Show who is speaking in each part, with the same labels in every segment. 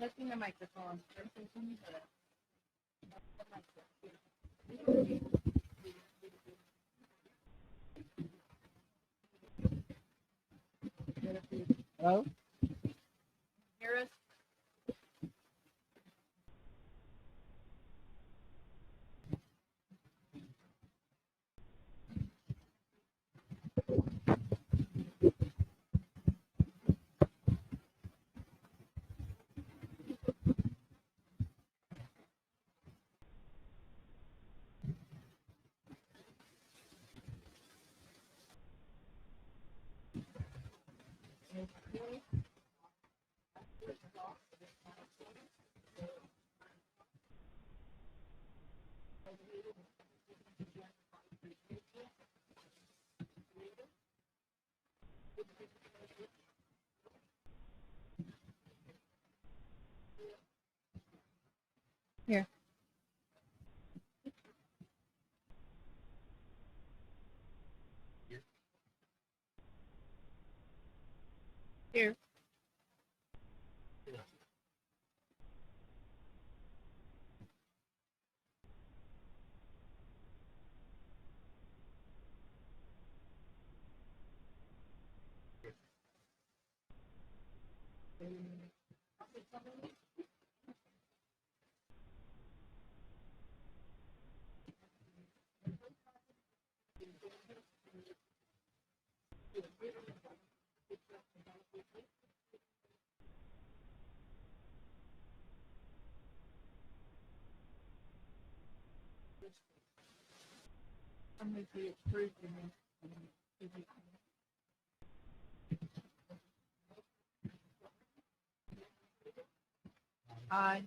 Speaker 1: Testing the microphone. Hello? Hear us? Here. Here. I'm going to see it first and then I.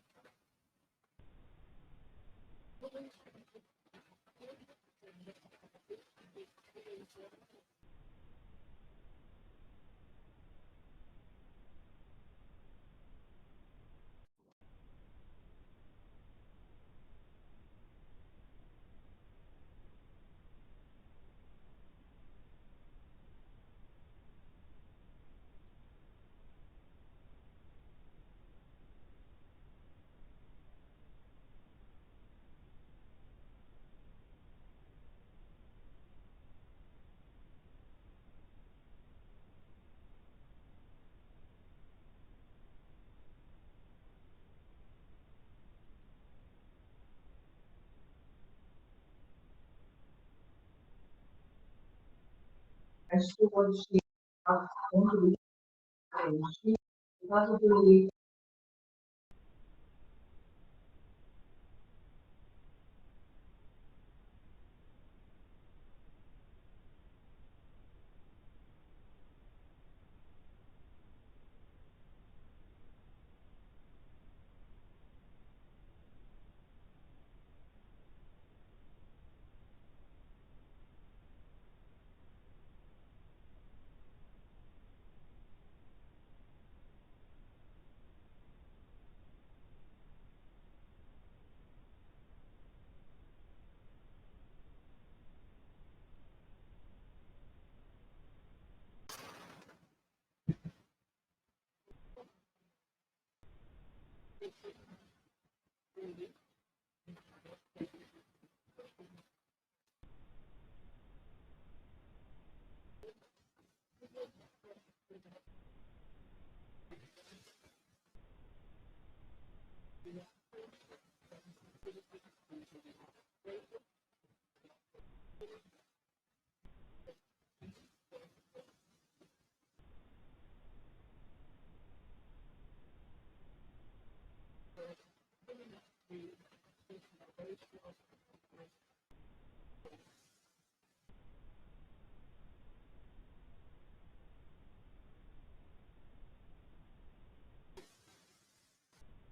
Speaker 2: As to what she was going to be saying, she possibly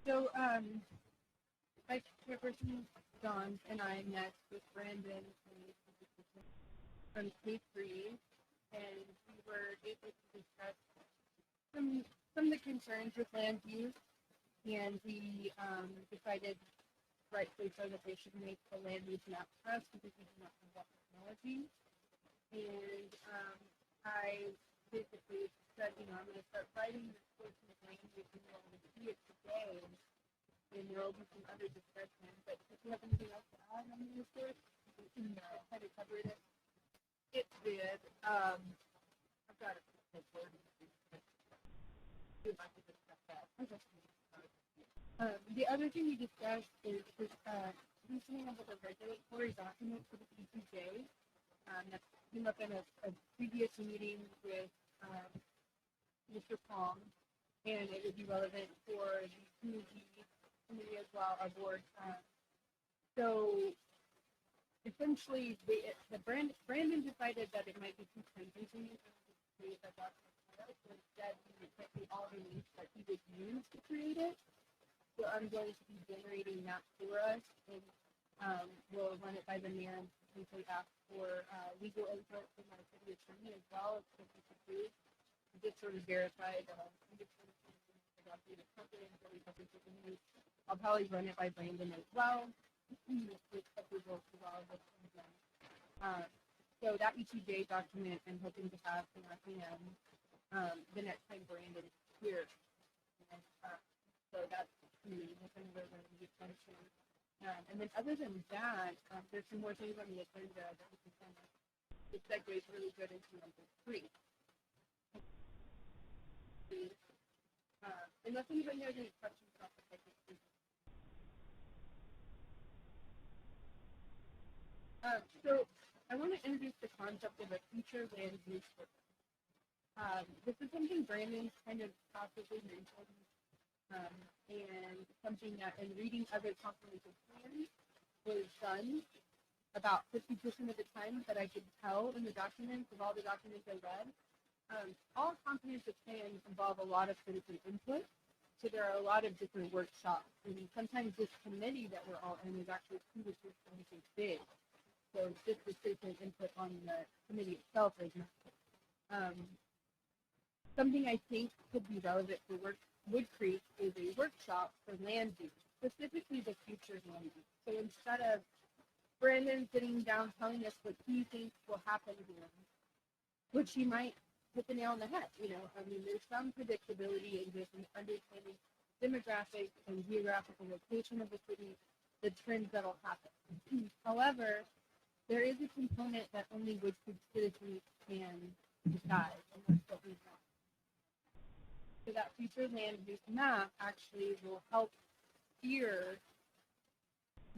Speaker 1: So, Vice Chairperson John and I met with Brandon from K3, and we were able to discuss some of the concerns with land use, and we decided rightfully so that they should make the land use map for us because we do not have that technology. And I basically said, I'm going to start writing this portion of language and you'll see it today, and there will be some other discussion. But if you have anything else to add on this course, you can kind of cover it. It's good. I've got a couple of words. The other thing we discussed is loosening up with a regulatory document for the EPJ. That came up in a previous meeting with Mr. Pong, and it would be relevant for the committee as well, our board. So essentially, Brandon decided that it might be too time-consuming to create that document. So instead, we would all the links that he would use to create it. So I'm going to be generating that for us, and we'll run it by the mayor and potentially ask for legal input from our city attorney as well, if we could do. Just sort of verified. I'll probably run it by Brandon as well. So that ETJ document, I'm hoping to have in our hands the next time Brandon is here. So that's another one of the attention. And then other than that, there's some more things on the agenda that we can kind of, this segues really good into number 3. Unless anybody has any questions about the segment 3. So I want to introduce the concept of a future land use program. This is something Brandon kind of possibly mentioned, and something that in reading other comprehensive plans was done about 50% of the time that I could tell in the documents of all the documents I read. All comprehensive plans involve a lot of citizen input, so there are a lot of different workshops, and sometimes this committee that we're all in is actually previously big. So just the citizen input on the committee itself is not. Something I think could be relevant for Woodcreek is a workshop for land use, specifically the future land use. So instead of Brandon sitting down telling us what he thinks will happen here, which he might hit the nail on the head, there's some predictability in this and understanding demographic and geographical location of the city, the trends that'll happen. However, there is a component that only Woodcreek citizens can decide, and that's what we want. So that future land use map actually will help steer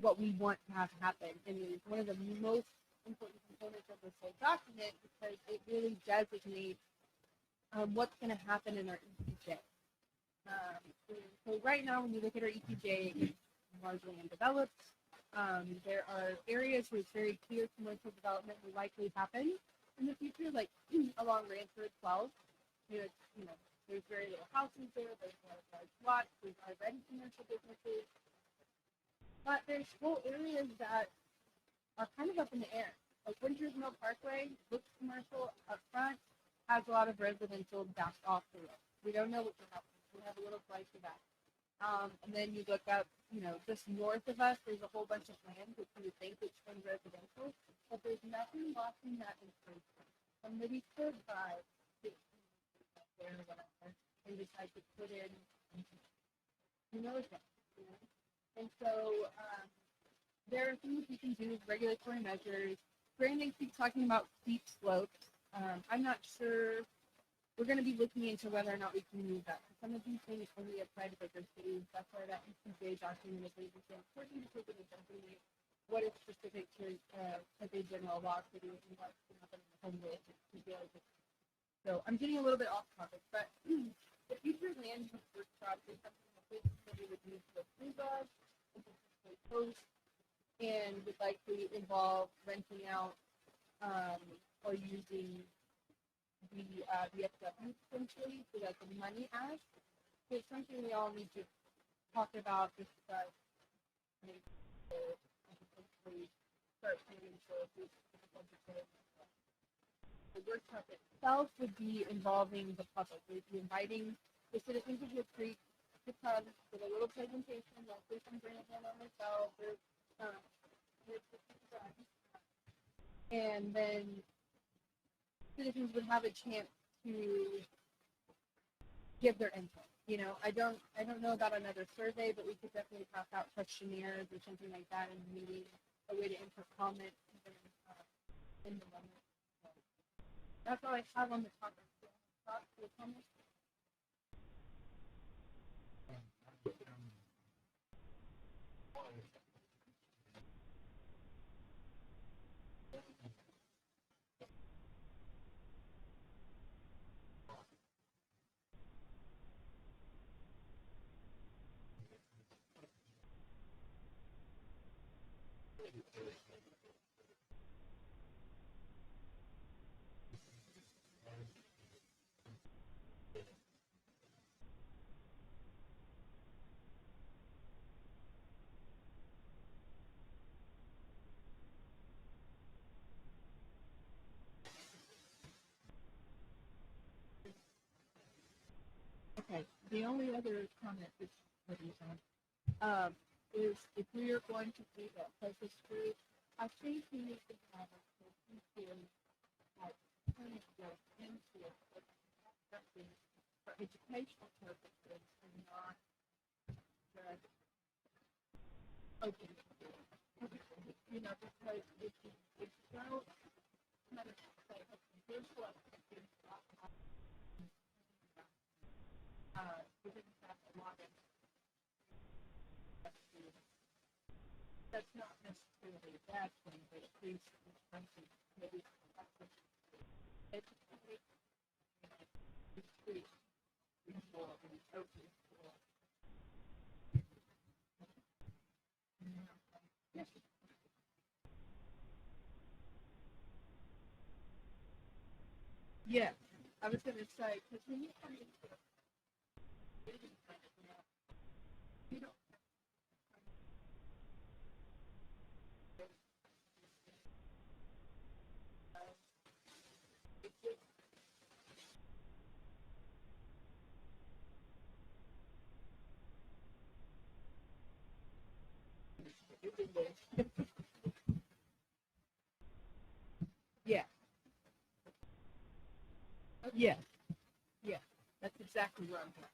Speaker 1: what we want to have happen. And it is one of the most important components of this whole document because it really designates what's going to happen in our EPJ. So right now, when you look at our EPJ, it's largely undeveloped. There are areas where it's very clear commercial development will likely happen in the future, like along Ranch Road 12. There's very little houses there, there's a lot of large lots, there's already commercial businesses. But there's whole areas that are kind of up in the air. Like Winters Mill Parkway looks commercial up front, has a lot of residential backed off the road. We don't know what will happen. We have a little slice of that. And then you look up, just north of us, there's a whole bunch of land which you would think is from residential, but there's nothing blocking that in place. Somebody could buy there or whatever and decide to put in, who knows what, And so there are things you can do with regulatory measures. Brandon keeps talking about steep slopes. I'm not sure. We're going to be looking into whether or not we can use that. Some of these things only apply to bigger cities. That's why that EPJ document is really important to take into consideration what is specific to a general law city and what's going to happen in the home with. So I'm getting a little bit off topic, but the future land use workshop is something that this committee would need to approve of, post, and would likely involve renting out or using the FW potentially, so that the money ask. So it's something we all need to talk about, discuss, maybe start planning for the workshop itself would be involving the public. We'd be inviting the citizens of Woodcreek to come with a little presentation, likely from Brandon or myself, and then citizens would have a chance to give their input. You know, I don't know about another survey, but we could definitely pass out questionnaires or something like that in the meeting, a way to input comments even, in the moment. So that's all I have on the topic. Thoughts or comments? Okay. The only other comment is is if we are going to do that focus group, I think we need to have a person who like kind of goes into it for educational purposes and not just open. You know, because if you don't kind of say, okay, here's what we're going to have a lot of that's not necessarily a bad thing, but at least it's something maybe educate retreat people and open for. Yeah, I was going to say, because when you come into a meeting, you don't yeah, yeah, yeah. That's exactly where I'm going.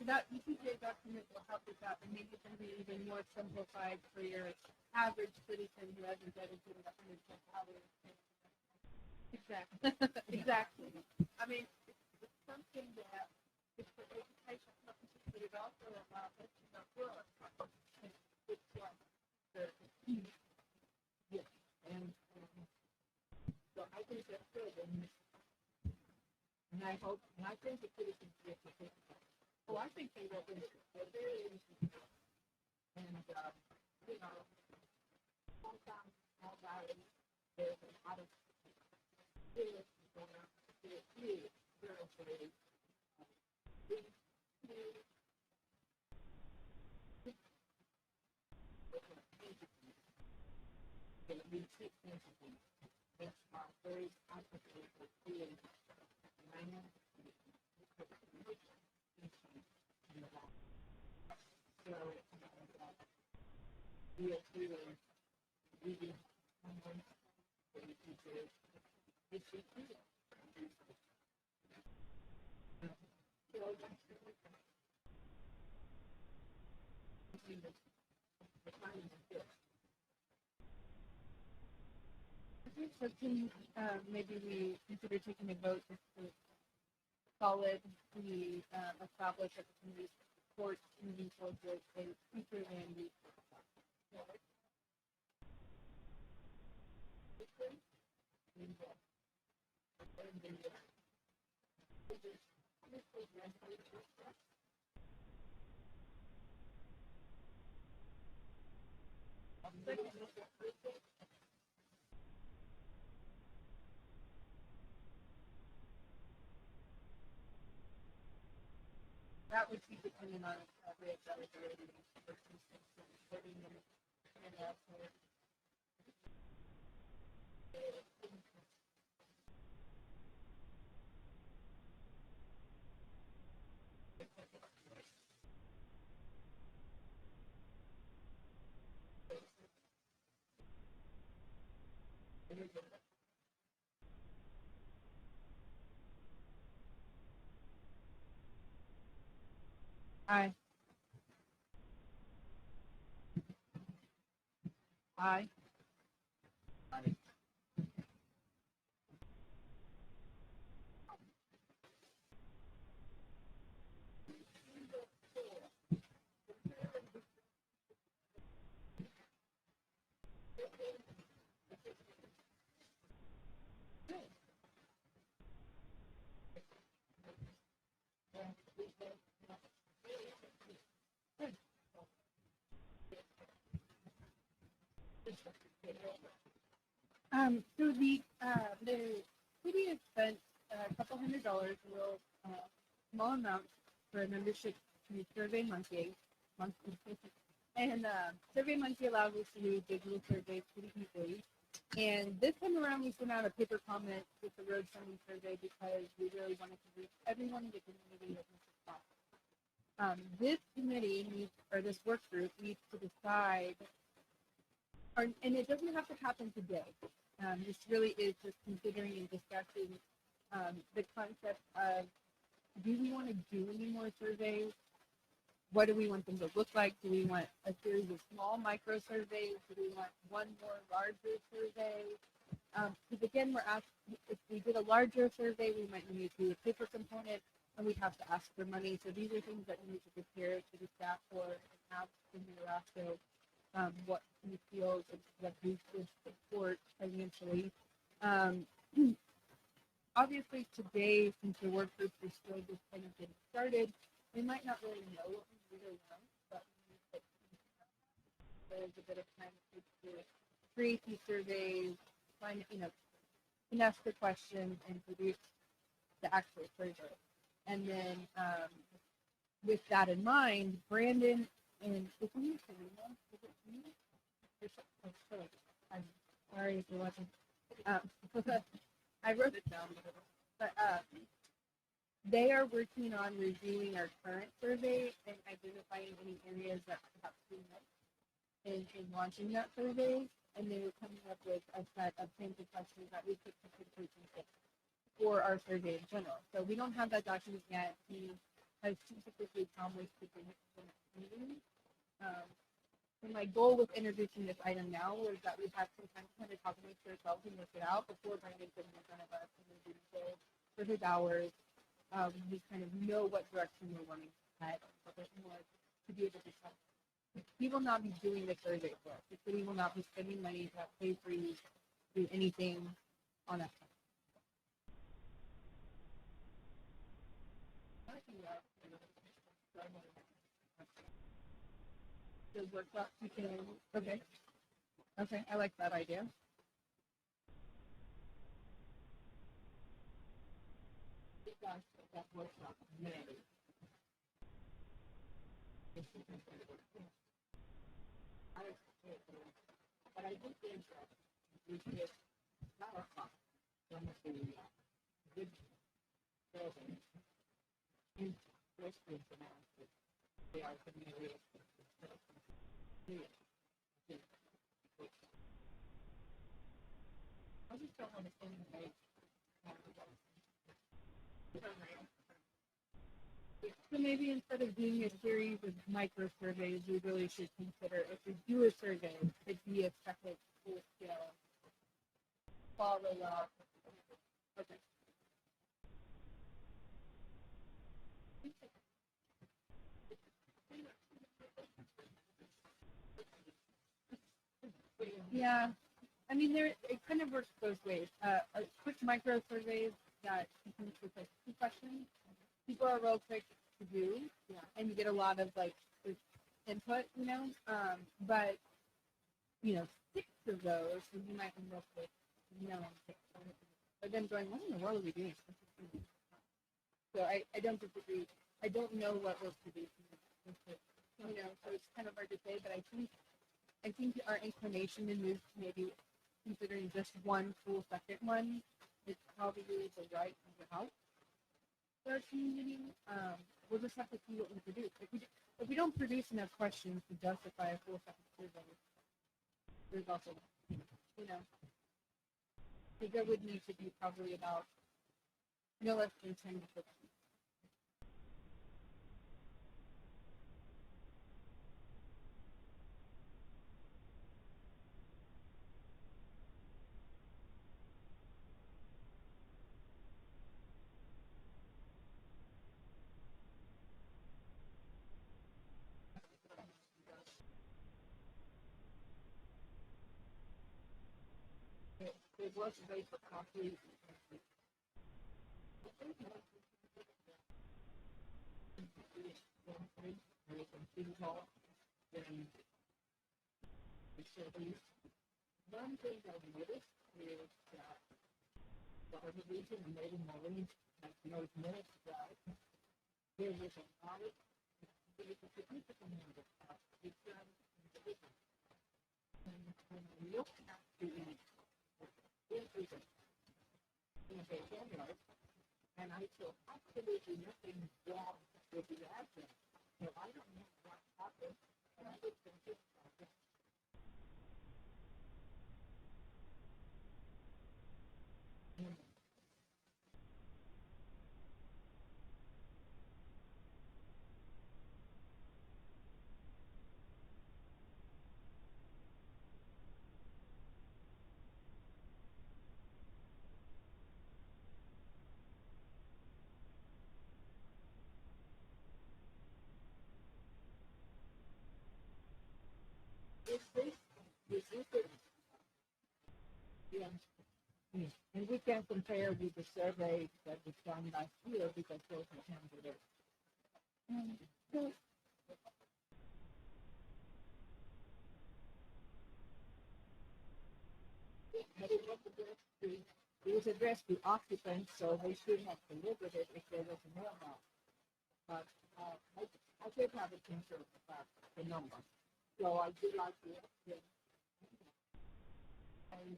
Speaker 1: That EPJ document will help with that and make it going to be even more simplified for your average citizen who hasn't dedicated 100 hours. Exactly. Exactly. I mean, it's something that is for education purposes, but it also allows us to know work. It's like the yeah. And so I think that's good. And I hope, and I think the citizens get to think about it. Oh, I think they will. They're very interesting. And, you know, sometimes small valleys, there's a lot of things going on. There is very very complicated field. So, we are really, really, so can maybe we consider taking a vote solid. We established that the community supports moving towards a future land use. That would be dependent on the availability of supporting them and also I I so the city has spent a couple $100, a real small amount for a membership to Survey Monkey, and Survey Monkey allows us to do digital surveys pretty easily. And this time around, we sent out a paper comment with the road funding survey because we really wanted to reach everyone in the community as much as possible. This committee needs, or this work group needs to decide, and it doesn't have to happen today. This really is just considering and discussing the concept of, do we want to do any more surveys? What do we want them to look like? Do we want a series of small micro surveys? Do we want one more larger survey? Because again, we're asking, if we did a larger survey, we might need to do a paper component, and we'd have to ask for money. So these are things that we need to prepare to the staff for and have in the Alaska, what he feels that we should support financially. Obviously, today, since the work groups are still just kind of getting started, we might not really know what we really want, but there's a bit of time to create these surveys, find, finesse the questions, and produce the actual survey. And then, with that in mind, Brandon and is it me, Serena? Is it me? I'm sorry if you're watching. I wrote it down, but they are working on reviewing our current survey and identifying any areas that perhaps we missed in launching that survey. And they were coming up with a set of sample questions that we could potentially consider for our survey in general. So we don't have that document yet. He has specifically promised to bring it to the next meeting. And my goal with introducing this item now was that we have some time to kind of talk amongst ourselves and work it out before Brandon comes in front of us and we do so for his hours. We kind of know what direction we're wanting to head a bit more to be able to tell. He will not be doing the survey for us. The city will not be spending money to pay for you to do anything on that. The workshop you can, okay. Okay, I like that idea. That workshop. But I think the interest is just not a cost. Good building in Western analysis. They are community. I just don't understand the so maybe instead of doing a series of micro surveys, we really should consider, if we do a survey, it'd be a second full scale follow up. Okay. Yeah, I mean, it kind of works both ways. A quick micro surveys that contains with like 2 questions. People are real quick to do, yeah, and you get a lot of like input, But 6 of those, and you might end up with no on 6. But then going, what in the world are we doing? So I don't disagree. I don't know what we're producing, so it's kind of hard to say. But I think our inclination to move to maybe considering just one full second one is probably the right route for our community. We'll just have to see what we produce. If we don't produce enough questions to justify a full second survey, there's also, I think there would need to be probably about no less than 10 to 15. It was very for coffee. One thing I've noticed is that the other region, the Native Marines, has most minutes that there was a lot of there was a significant number of different individuals. And when I look at the increase in the January, and I feel absolutely nothing wrong with the advent. So I don't know what happened, and I would think it's yeah. And we can compare with the survey that was done last year because those are candidates. So but it was addressed to occupants, so they should have delivered it if there was a mailbox. But I did have a concern about the number. So I did like the and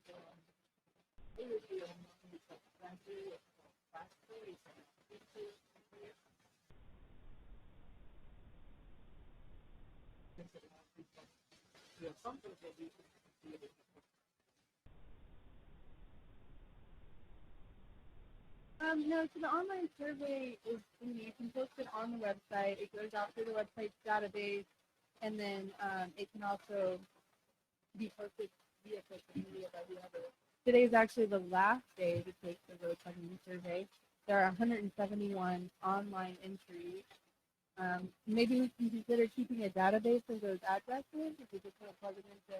Speaker 1: it was the factory, something that we no, so the online survey is, you can post it on the website. It goes out through the website's database, and then it can also be posted via social media by whoever. Today is actually the last day to take the road trucking survey. There are 171 online entries. Maybe we can consider keeping a database of those addresses if we just want to plug it into.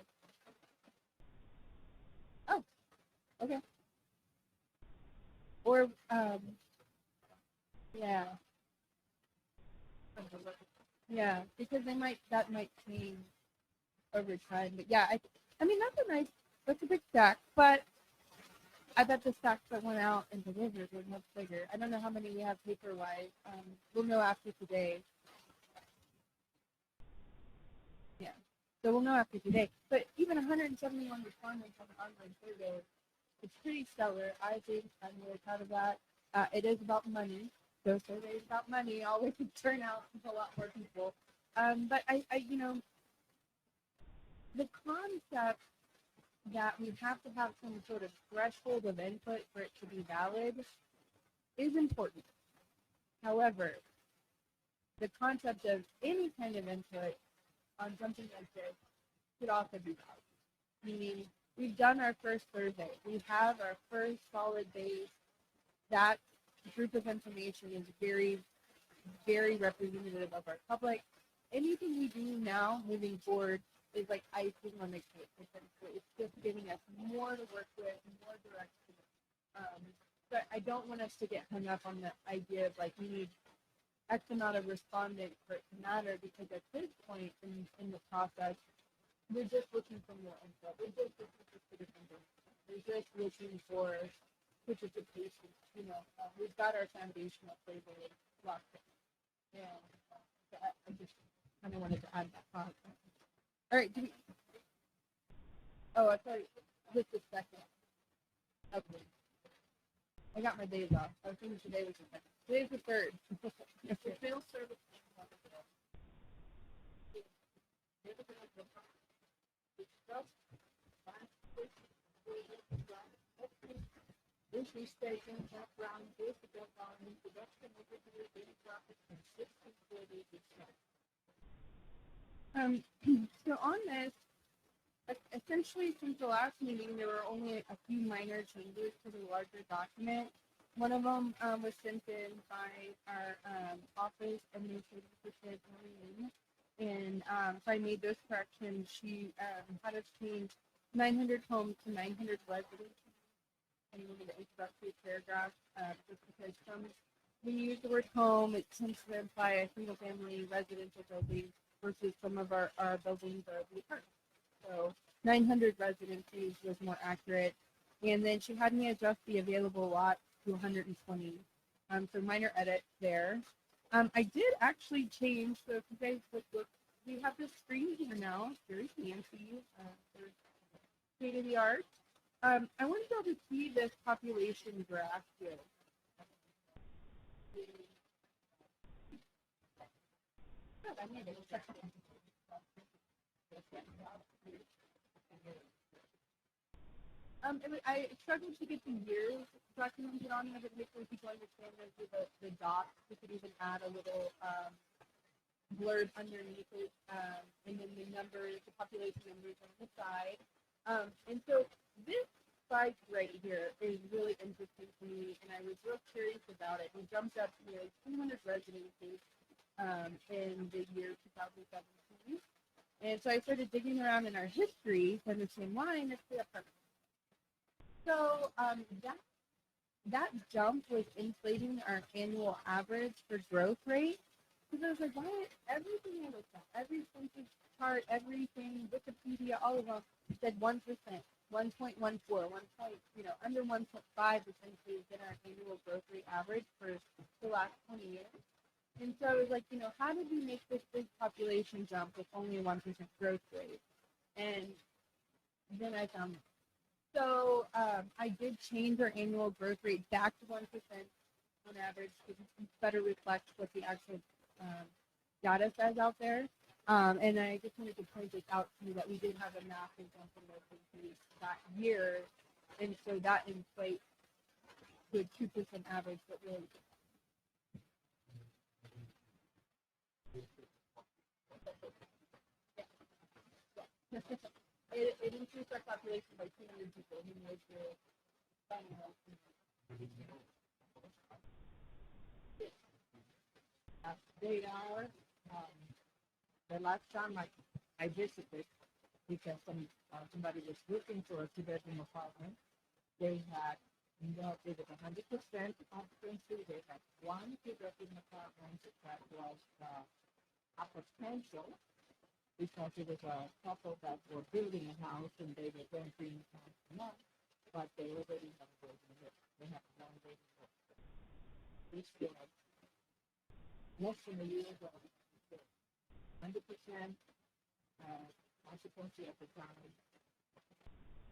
Speaker 1: Oh, okay. Or yeah, yeah, because that might change over time. But yeah, I mean that's a big stack, but I bet the stacks that went out and delivered were much bigger. I don't know how many we have paper wise. We'll know after today. Yeah, so we'll know after today. But even 171 respondents on an online survey, it's pretty stellar. I think I'm really proud of that. It is about money. So surveys about money always turn out a lot more people. But the concept that we have to have some sort of threshold of input for it to be valid is important. However, the concept of any kind of input on something like this should also be valid. Meaning, we've done our first survey. We have our first solid base. That group of information is very, very representative of our public. Anything we do now moving forward is like icing on the cake. Essentially, it's just giving us more to work with, more direction. But I don't want us to get hung up on the idea of like we need X amount of respondents for it to matter, because at this point in the process, we're just looking for more info. We're just looking for citizen information. We're just looking for participation. We've got our foundational flavor locked in. And so I just kind of wanted to add that thought. All right. I thought just a second. Okay. I got my days off. I was thinking today was the second. Today's the third. If the sales service station, campground, basic volume, production, daily profit, and 64 days of So on this, essentially since the last meeting, there were only a few minor changes to the larger document. One of them was sent in by our office administrative assistant, Maureen, and so I made those corrections. She had us change 900 homes to 900 residents. And look at the introductory paragraph, just because when you use the word home, it tends to imply a single family residential building versus some of our buildings are the apartments. So 900 residencies was more accurate. And then she had me adjust the available lot to 120. So minor edit there. I did actually change, so if you guys look, we have this screen here now, very fancy, state of the art. I want to be able to see this population graph here. I struggled to get the years documented on it, but hopefully people understand the dots. We could even add a little blurb underneath it, and then the numbers, the population numbers on the side. And so this slide right here is really interesting to me, and I was real curious about it. We jumped up to nearly 200 residencies in the year 2017. And so I started digging around in our history to understand why, and it's the apartment. So that jump was inflating our annual average for growth rate. Because I was like, why everything I looked at, every census chart, everything, Wikipedia, all of them said 1%, 1.14, under 1.5 essentially has been our annual growth rate average for the last 20 years. And so I was like, how did we make this big population jump with only a 1% growth rate? And then I found it. So I did change our annual growth rate back to 1% on average to better reflect what the actual data says out there. And I just wanted to point this out to you that we did have a massive jump in residencies that year, and so that inflates to a 2% average, but really. It increased our population by 200 people who moved to they are. The last time I visited, because somebody was looking for a two-bedroom apartment, they had, it was 100% occupancy. They had one two-bedroom apartment that was a potential, because it was a couple that were building a house and they were renting a month, but they already have a building it. They have one building it. We still have less than a year ago, 100% occupancy at the time.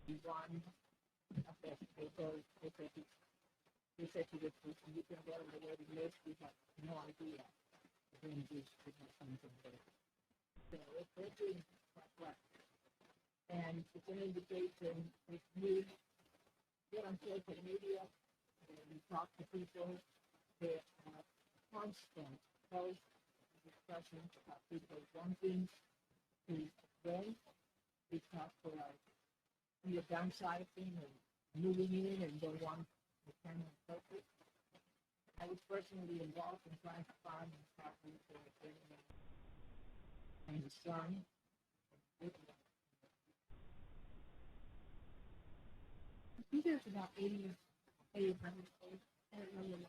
Speaker 1: We won a best paper. They said to the person, you can get on the waiting list. We have no idea when this could have something there. So we're doing quite well. And it's an indication if you get on social media and you talk to people, there are constant posts and discussions about people wanting to rent because we are downsizing and moving in and don't want the permanent purpose. I was personally involved in trying to find and property for the and the son, I think there's about 80 pages. I don't remember.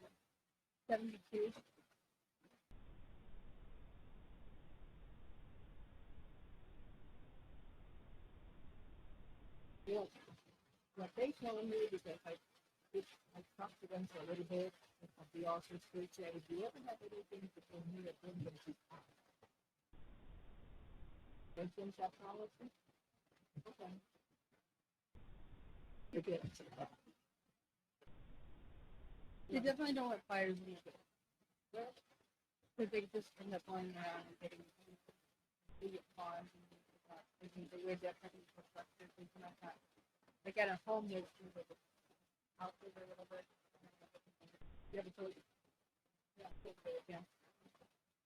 Speaker 1: 72.
Speaker 3: Yeah, what they telling me, because I talked to them for a little bit of the author's speech, said, if you ever have anything between here and them, then you mention that policy. Okay. Again,
Speaker 1: They definitely don't want fires in it.
Speaker 3: well,
Speaker 1: Because they just end up going around and getting ponds and things like that. I think they would definitely infrastructure, things like that. Like at a home, there's houses or whatever.
Speaker 3: you ever told you?
Speaker 1: Yeah.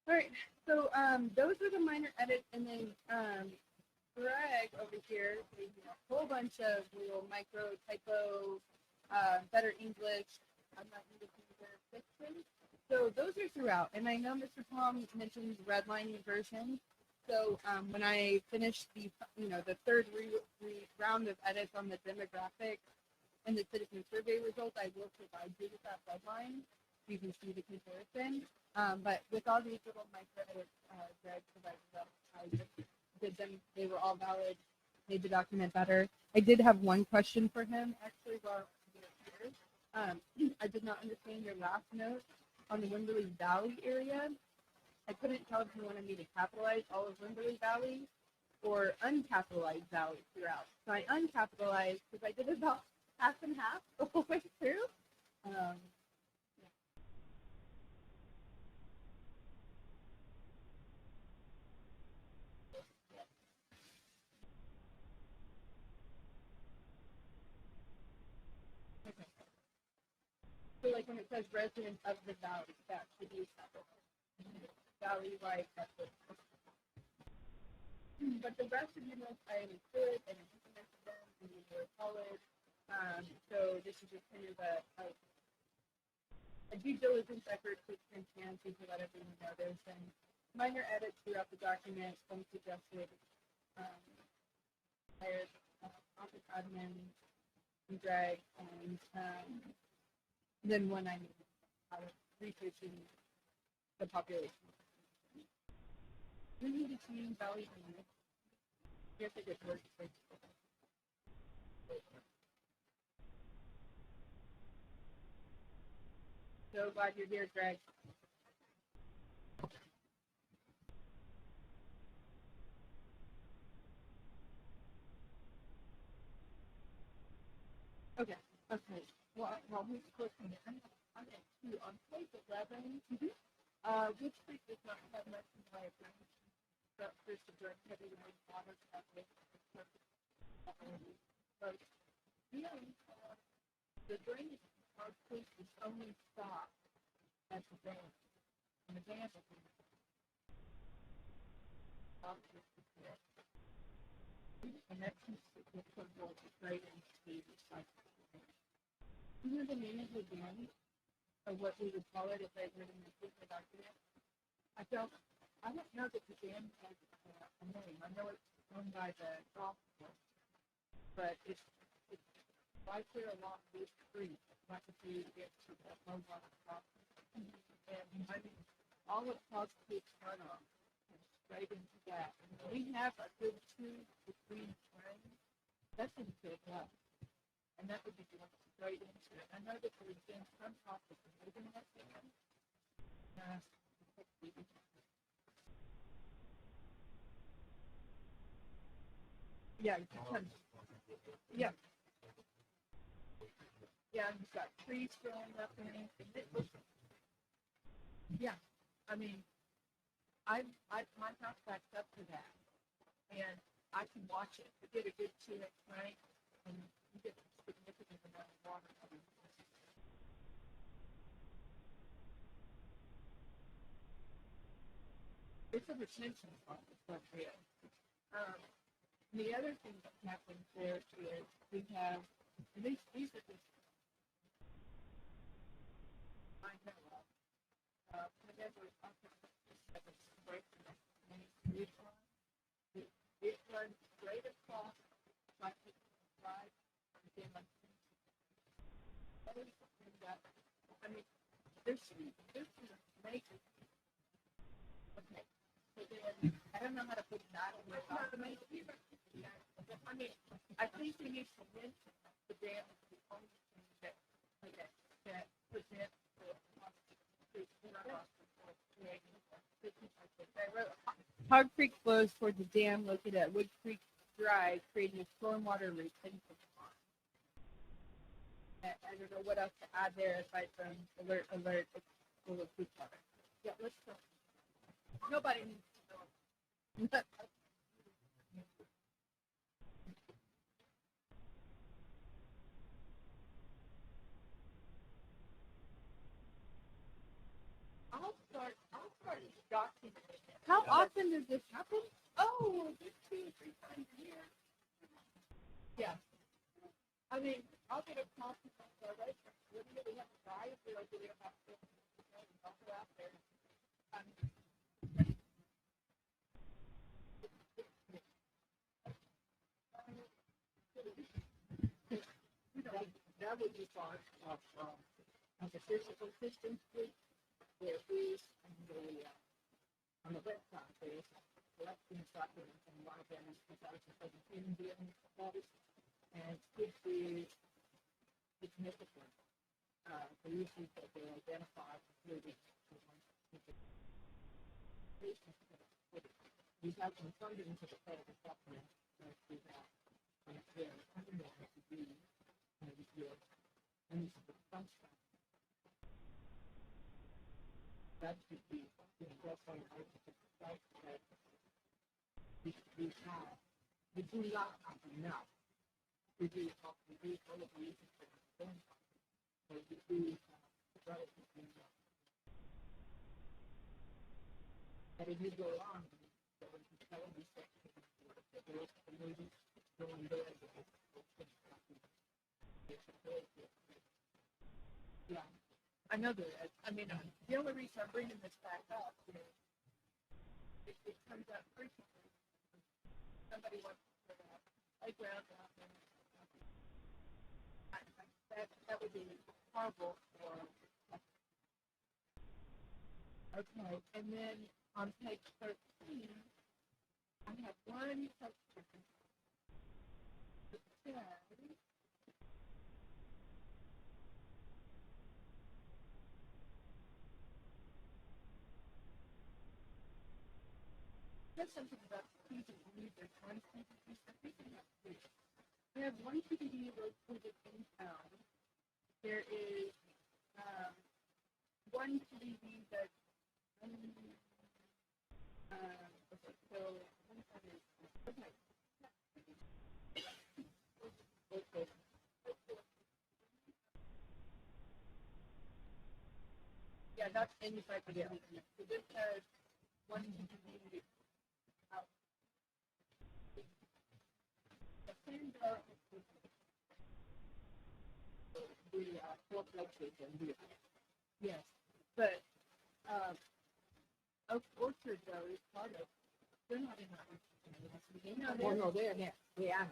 Speaker 1: All right. So those were the minor edits, and then Greg over here made a whole bunch of little micro typo, better English. I'm not English either. Fixes. So those are throughout, and I know Mr. Tom mentioned redlining version. So when I finished the third round of edits on the demographic and the citizen survey results, I will provide you with that redline. You can see the comparison. But with all these little micro edits, Greg provided us, I just did them. They were all valid. Made the document better. I did have one question for him actually while we were here. I did not understand your last note on the Wimberley Valley area. I couldn't tell if you wanted me to capitalize all of Wimberley Valley or uncapitalize Valley throughout. So I uncapitalized because I did about half and half the whole way through. So like when it says resident of the valley, that should be capitalized. Valley, right? But the rest of you know I understood and implemented them and they were solid. So this is just kind of a due diligence effort to transparency to let everyone know there's been minor edits throughout the document, some suggested hired office admin and Greg, and then one I made out of researching the population. We need to change Valley units. Here's a good word. So glad you're here, Greg. Okay. Okay. Well, we clicking in. I'm at 2 on page 11. Woodcreek does not have much in my opinion. Structures to direct heavy rain water traffic. But the drainage of creek is only stopped at the dam. And the dam is and that's right into the cycle. You know the name of the dam, or what we would call it if I were to make the document? I don't know that the dam has a name. I know it's owned by the golf course, but it's right there along this creek, like if you get to that low water crossing. And I mean, all of Cross Creek's runoff is straight into that. And we have a good 2 to 3 trains. That's in good luck. And that would be going straight into it. I know that there's been some talk of moving that dam. Yeah, yeah. Yeah, you've got trees growing up in it. Yeah, I mean, my house backs up to that, and I can watch it. You get a good 2x night, and you get a significant amount of water coming. It's a retention pond, it's what it is. The other thing that happens there is we have, and these are just, I know of, whenever it runs
Speaker 3: see. This is amazing. Okay. So then, I don't know how to put that in the document. I mean, I think we need to mention the dam is the only thing that presents the I wrote, Hog Creek flows towards the dam located at Woodcreek Drive, creating a stormwater retention pond. I don't know what else to add there aside from alert, it's full of poop water. Yeah, let's go. Nobody needs to know. I'll start documenting it. How often does this happen? Oh, just 2 or 3 times a year. Yeah. I mean, I'll get a call from my survey. We have a guy if we're doing about 50 also out there. That would be part of the physical systems group. There is on the website there is collecting documents and one of them is 2017 dealing with studies and could be significant for issues that they identify including we have some funding to the federal government that we have there funding to be this year and it's the function that should be that's why I like that we have we do not have enough we do all of the issues that we don't so we do relatively enough. And if you go on so when you tell me that there is a maybe going there yeah. I know that. I mean, the only reason I'm bringing this back up is it comes up frequently. Somebody wants to put a playground out there. That would be horrible for. Okay, and then on page 13, I have one section. It says. There's something about PDD. There's one PDD. I think we have one PDD located in town. There is one PDD that's so okay. Yeah, that's inside the building. So this has one PDD out. The same the four flexes and the yes, but Oak Orchard though is part of. They're not in that. No, they're next. They are.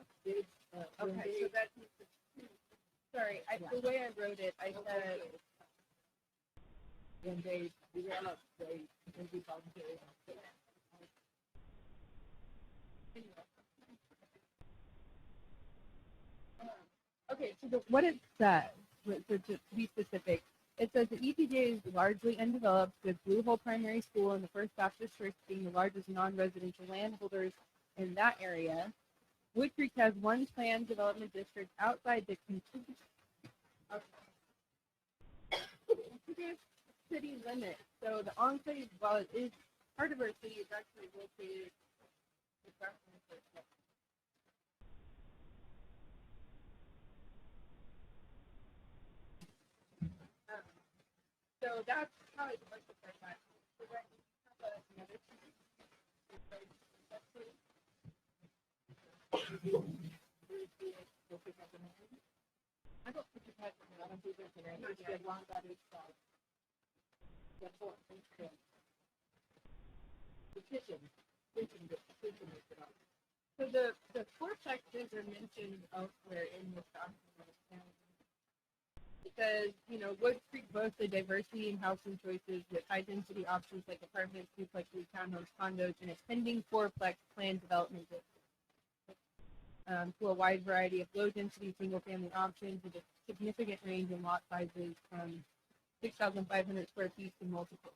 Speaker 3: Okay, so that's sorry. The way I wrote it, I said when they develop, they be voluntary. Okay, so what it says, to be specific, it says the EPJ is largely undeveloped, with Blue Hole Primary School and the First Baptist Church being the largest non-residential landholders in that area. Woodcreek has one planned development district outside the contiguous city limit. So the enclave, while it is part of our city, is actually located so that's how it looks like that. So right, we have another I don't think you've had I don't think there's an answer. It's one that is that's what the kitchen. So the four sectors are mentioned elsewhere in this document. It
Speaker 1: says, Woodcreek boasts a diversity in housing choices with high density options like apartments, duplexes, townhomes, condos, and a pending fourplex planned development district. To a wide variety of low density single family options with a significant range in lot sizes from 6,500 square feet to multiple.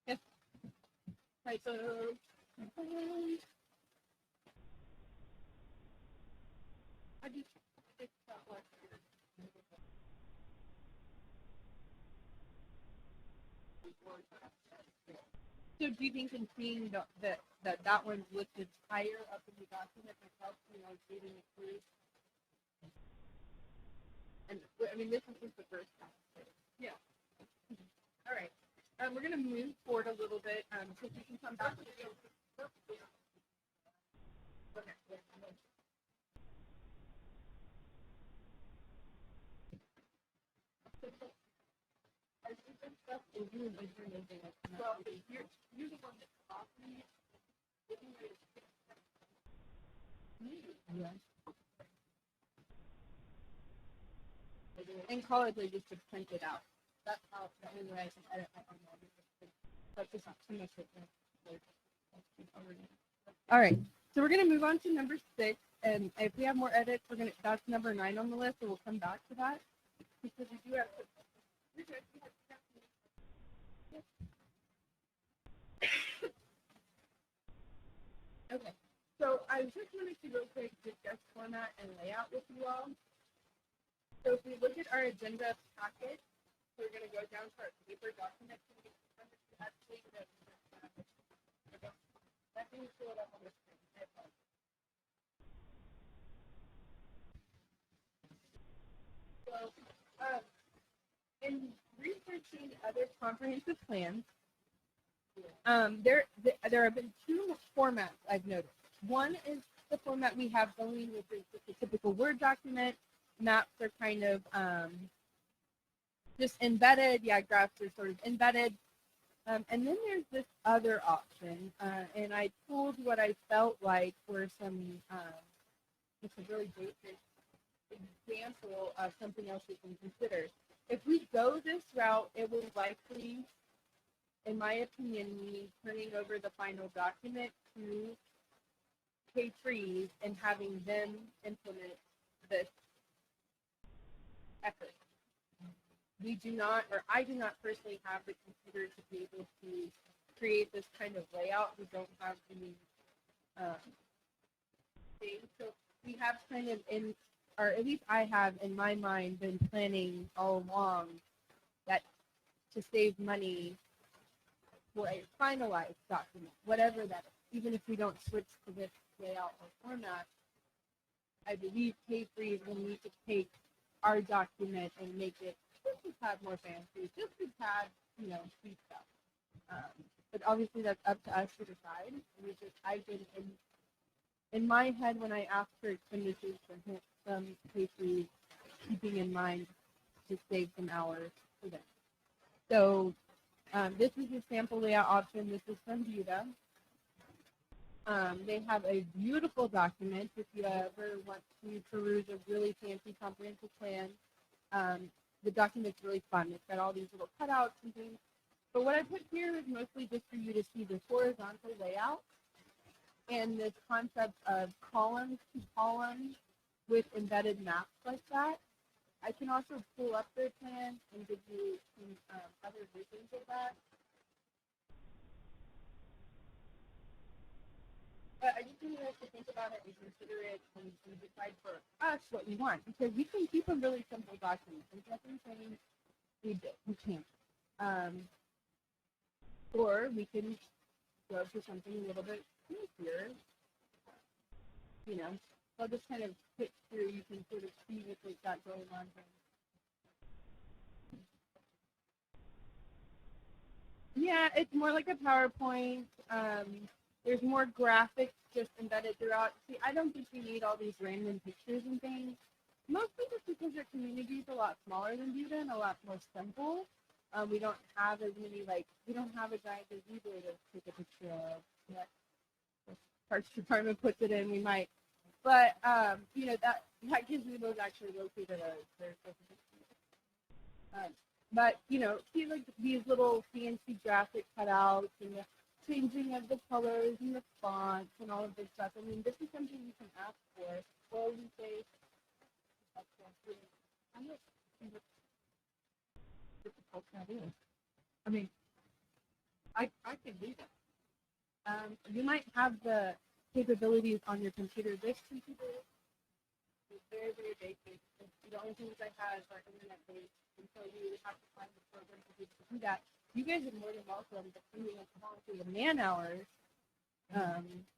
Speaker 1: Yes. Right, so how do you fix that one? So do you think in seeing that one's listed higher up in the document that helps, reading it through? And I mean, this is just the first time. Yeah. All right. We're going to move forward a little bit so we can come back to the okay. Well, you're the one that taught me. Yeah. In college, I just would print it out. That's how the only way I can edit my own audio. That's just not too much of it. All right, so we're gonna move on to number 6, and if we have more edits, that's number 9 on the list, so we'll come back to that because we do have. Okay, so I just wanted to real quick discuss format and layout with you all. So if we look at our agenda packet, we're going to go down to our paper document. Let me pull it up on the screen. So, in researching other comprehensive plans, there have been 2 formats I've noticed. One is the format we have going, which is just a typical Word document. Maps are kind of just embedded. Yeah, graphs are sort of embedded. And then there's this other option, and I pulled what I felt like were some, just a really basic example of something else we can consider. If we go this route, it will likely, in my opinion, mean turning over the final document to K3s and having them implement this effort. We do not, or I do not personally have the computer to be able to create this kind of layout. We don't have any things. So we have kind of or at least I have in my mind been planning all along that to save money for a finalized document, whatever that is, even if we don't switch to this layout or format, I believe K3 will need to take our document and make it just a tad more fancy, just a tad, sweet stuff. But obviously that's up to us to decide. I've been in my head when I asked for expenditures for some K3, keeping in mind to save some hours for them. So this is a sample layout option. This is from Buda. They have a beautiful document if you ever want to peruse a really fancy comprehensive plan. The document's really fun. It's got all these little cutouts and things. But what I put here is mostly just for you to see the horizontal layout and this concept of columns to columns with embedded maps like that. I can also pull up their plan and give you some other versions of that. But I just need us to think about it and consider it and decide for us what we want. Because we can keep a really simple document. There's nothing saying we can't. Or we can go to something a little bit easier. I'll just kind of pick through. You can sort of see what they've got going on here. Yeah, it's more like a PowerPoint. There's more graphics just embedded throughout. See, I don't think we need all these random pictures and things. Mostly just because our community is a lot smaller than Buda and a lot more simple. We don't have as many, we don't have a giant gazebo to take a picture of. Yet. The Parks Department puts it in, we might But you know, that gives me those actually located as their but you know, see like these little fancy graphic cutouts and the changing of the colors and the fonts and all of this stuff. I mean, this is something you can ask for. Or we say,
Speaker 3: I'm not difficult that is. I mean, I can do that.
Speaker 1: you might have the capabilities on your computer. This computer is very, very basic. The only things I have are internet based, and so you would have to find the program to do that. You guys are more than welcome, depending on the man hours,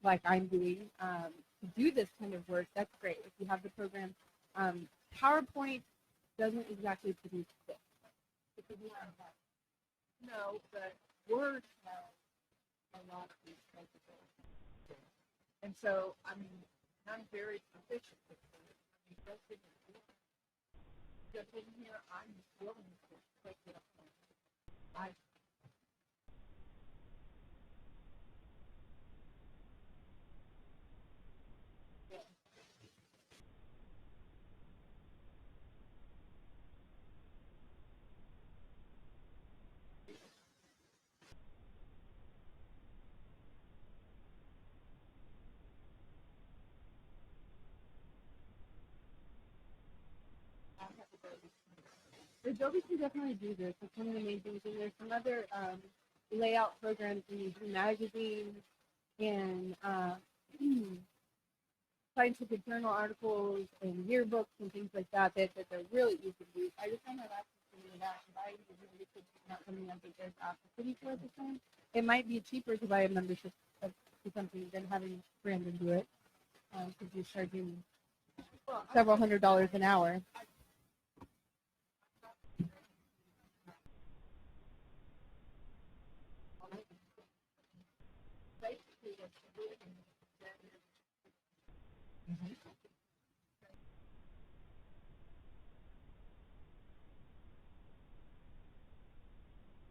Speaker 1: like I'm doing, to do this kind of work. That's great. If you have the program, PowerPoint doesn't exactly produce this. Because you have that. No, but Word has a lot of these kinds of things.
Speaker 3: And so, I mean, I'm very proficient with it. I mean, just in here, I'm willing to take it up. I
Speaker 1: Adobe can definitely do this. It's one of the main things. And there's some other layout programs in magazines and scientific journal articles and yearbooks and things like that that they're really easy to use. I just don't have access to any of that. And buying is really not something I think there's opportunity for at this time. It might be cheaper to buy a membership to something than having Brandon do it because you're charging several $100s an hour.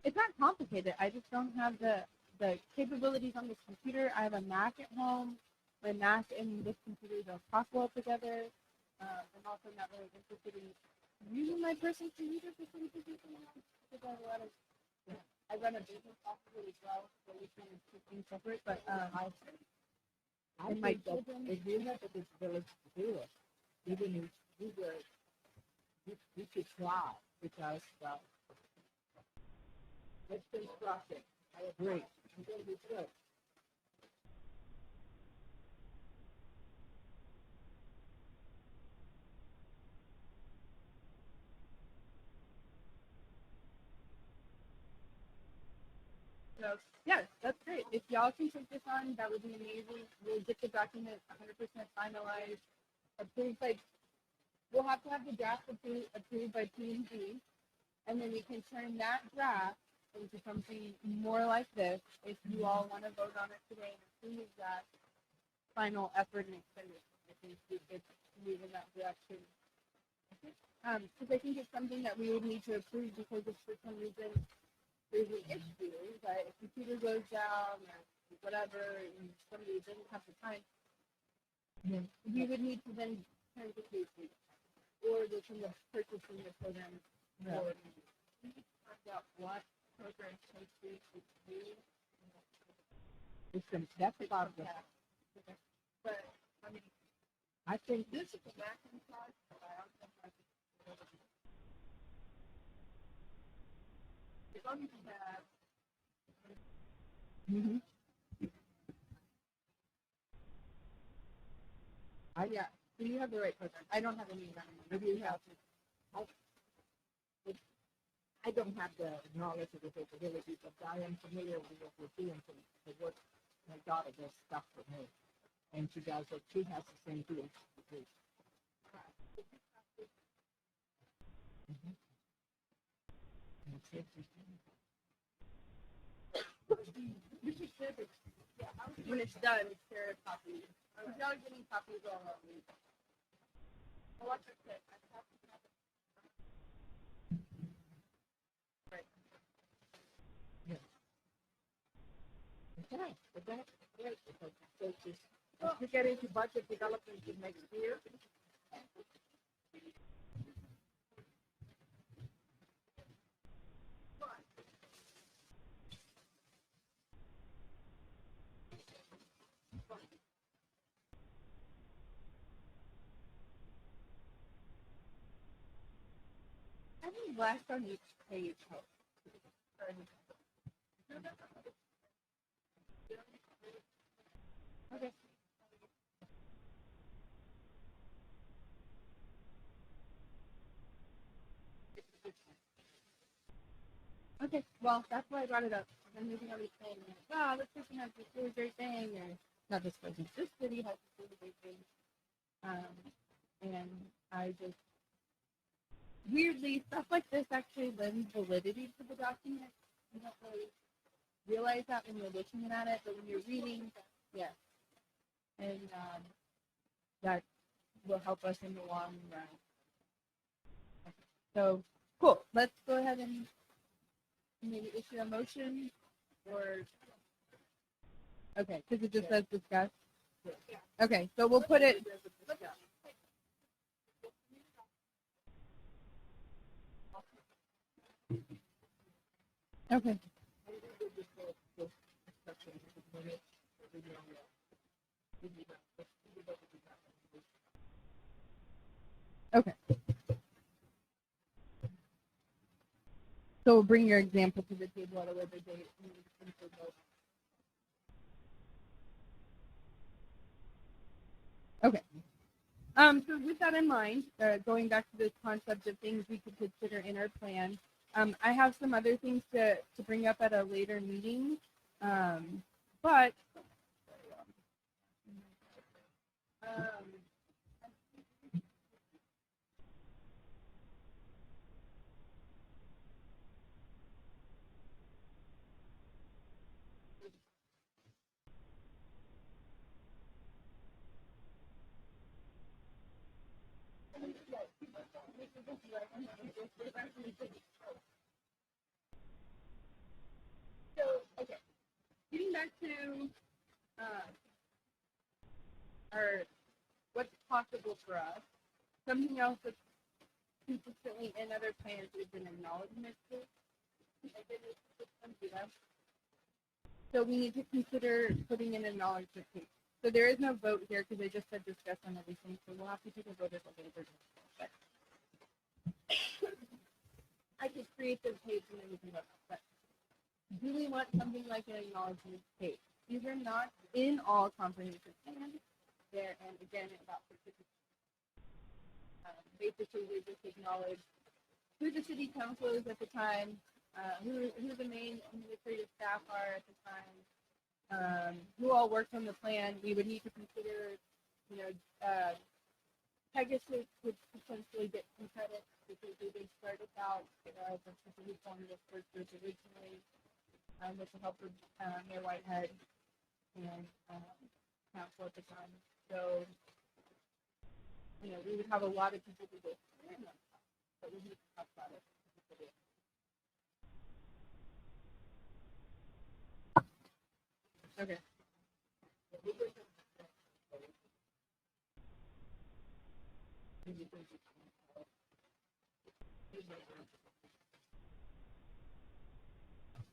Speaker 1: It's not complicated. I just don't have the capabilities on this computer. I have a Mac at home. My Mac and this computer don't talk well together. I'm also not really interested in using my personal computer for some position. Because I run a business possibly as well, so we can keep things separate. But
Speaker 3: I
Speaker 1: and my
Speaker 3: think that
Speaker 1: children.
Speaker 3: if you have the ability to do it, even if you could try because it's constructive. I agree. I'm going to be good.
Speaker 1: So, yeah, that's great. If y'all can take this on, that would be amazing. We'll get the document 100% finalized, approved by, we'll have to have the draft approved by P&G, and then we can turn that draft into something more like this if you all want to vote on it today and approve that final effort and expenditure. I think we could move in that direction. Because I think it's something that we would need to approve because if for some reason there's an issue that if the computer goes down or whatever and somebody doesn't have the time, we would need to then turn to Casey or they can purchasing the program.
Speaker 3: Yeah.
Speaker 1: Or we need to find out what program Casey should do.
Speaker 3: That's about the.
Speaker 1: But I mean,
Speaker 3: I think
Speaker 1: this is a Macintosh, but I also have as long as you have yeah, so you have the right program. I don't have any of that.
Speaker 3: maybe you have to. I don't have the knowledge of the capabilities, but I am familiar with what we're doing to work. My daughter does stuff for me, and she does it. She has the same PhD.
Speaker 1: You should share this. Yeah, when it's done, share a copy. Because y'all are getting copies all of me. I'll watch your clip. I have to have it. Right.
Speaker 3: Okay, but that's great because it's just As we get into budget development for next year,
Speaker 1: Any last on each page helps. Okay. Okay, well, that's why I brought it up. I'm moving on this thing. Like, wow, this person has this really great thing, or not this person, this city has this really great thing. And I just, weirdly, stuff like this actually lends validity to the document. You don't really realize that when you're looking at it, but when you're reading, yes. And that will help us in the long run. So, cool. Let's go ahead and maybe issue a motion, or okay, because it just says discuss. Okay, so we'll put it. Okay. Okay. So bring your example to the table at a later date. Okay. So with that in mind, going back to this concept of things we could consider in our plan, I have some other things to bring up at a later meeting. But so, okay, getting back to our what's possible for us. Something else that's consistently in other plans is an acknowledgement system. So we need to consider putting in an acknowledgement page. So there is no vote here because I just said discuss on everything. So we'll have to take a vote at a later date. I could create this page and everything like that. But do we want something like an acknowledgement page? These are not in all comprehensive plans. There and again about specific. Basically, we just acknowledge who the city council is at the time, who the main administrative staff are at the time, who all worked on the plan. We would need to consider, Pegasus would potentially get some credit because they did start us out as a city formed this first group originally, with the help of Mayor Whitehead and council at the time. So, we would have a lot of people who go through them, but we need to talk about it. Okay.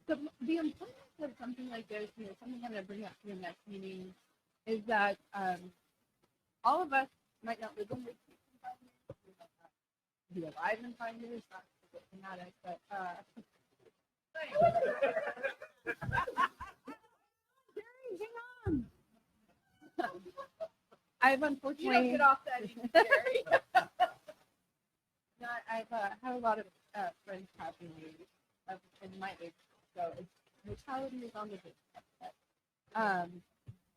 Speaker 1: So the importance of something like this, something I'm going to bring up to your next meeting, is that all of us might not live in this in 5 years. We might not be alive in 5 years. Not to get dramatic, but Jerry, hang on. I've unfortunately. You don't get off that easy, Jerry. No, I've had a lot of friends passing away in my age, so mortality is on the big.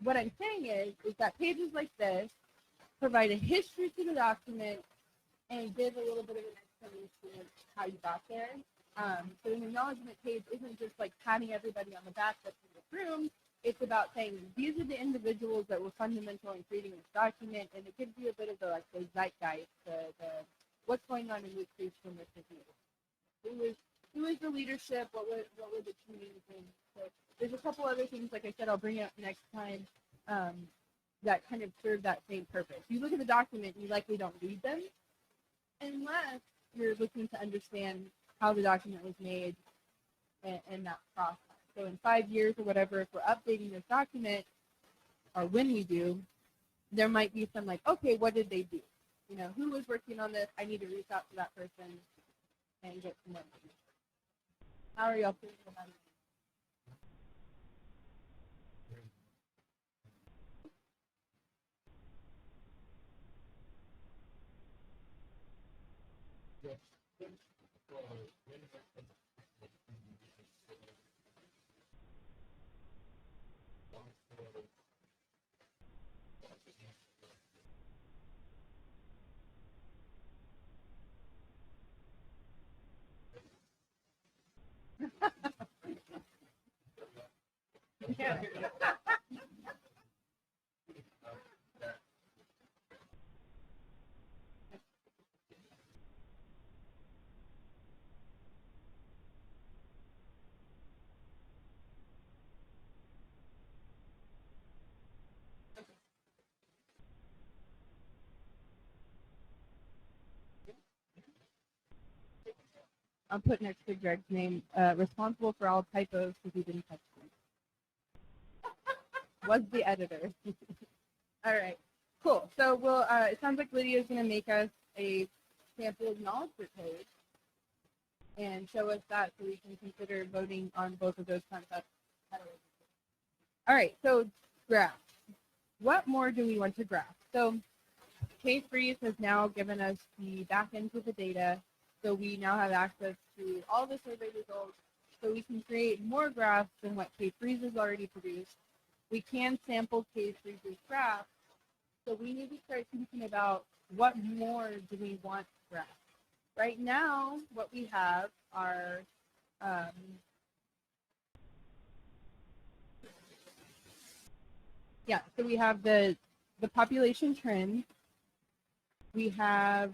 Speaker 1: What I'm saying is that pages like this provide a history to the document and give a little bit of an explanation of how you got there. So an acknowledgement page isn't just like patting everybody on the back that's in the room. It's about saying these are the individuals that were fundamental in creating this document, and it gives you a bit of the zeitgeist, the what's going on in Woodcreek from this community. Who is the leadership? What were the key things? So there's a couple other things, like I said, I'll bring up next time. that kind of serve that same purpose. You look at the document, you likely don't read them unless you're looking to understand how the document was made and that process. So in 5 years or whatever, if we're updating this document, or when we do, there might be some like, okay, what did they do? You know, who was working on this? I need to reach out to that person and get some more information. How are y'all feeling about it? Yeah. I'll put next to Greg's name, responsible for all typos because he didn't touch them. Was the editor. All right, cool. So we'll, it sounds like Lydia is going to make us a sample acknowledgement page and show us that so we can consider voting on both of those concepts. All right, so graphs. What more do we want to graph? So K-Freeze has now given us the back end to the data, so we now have access to all the survey results, so we can create more graphs than what K-Freeze has already produced. We can sample K-Freeze's graphs, so we need to start thinking about what more do we want to graph. Right now, what we have are so we have the population trend. We have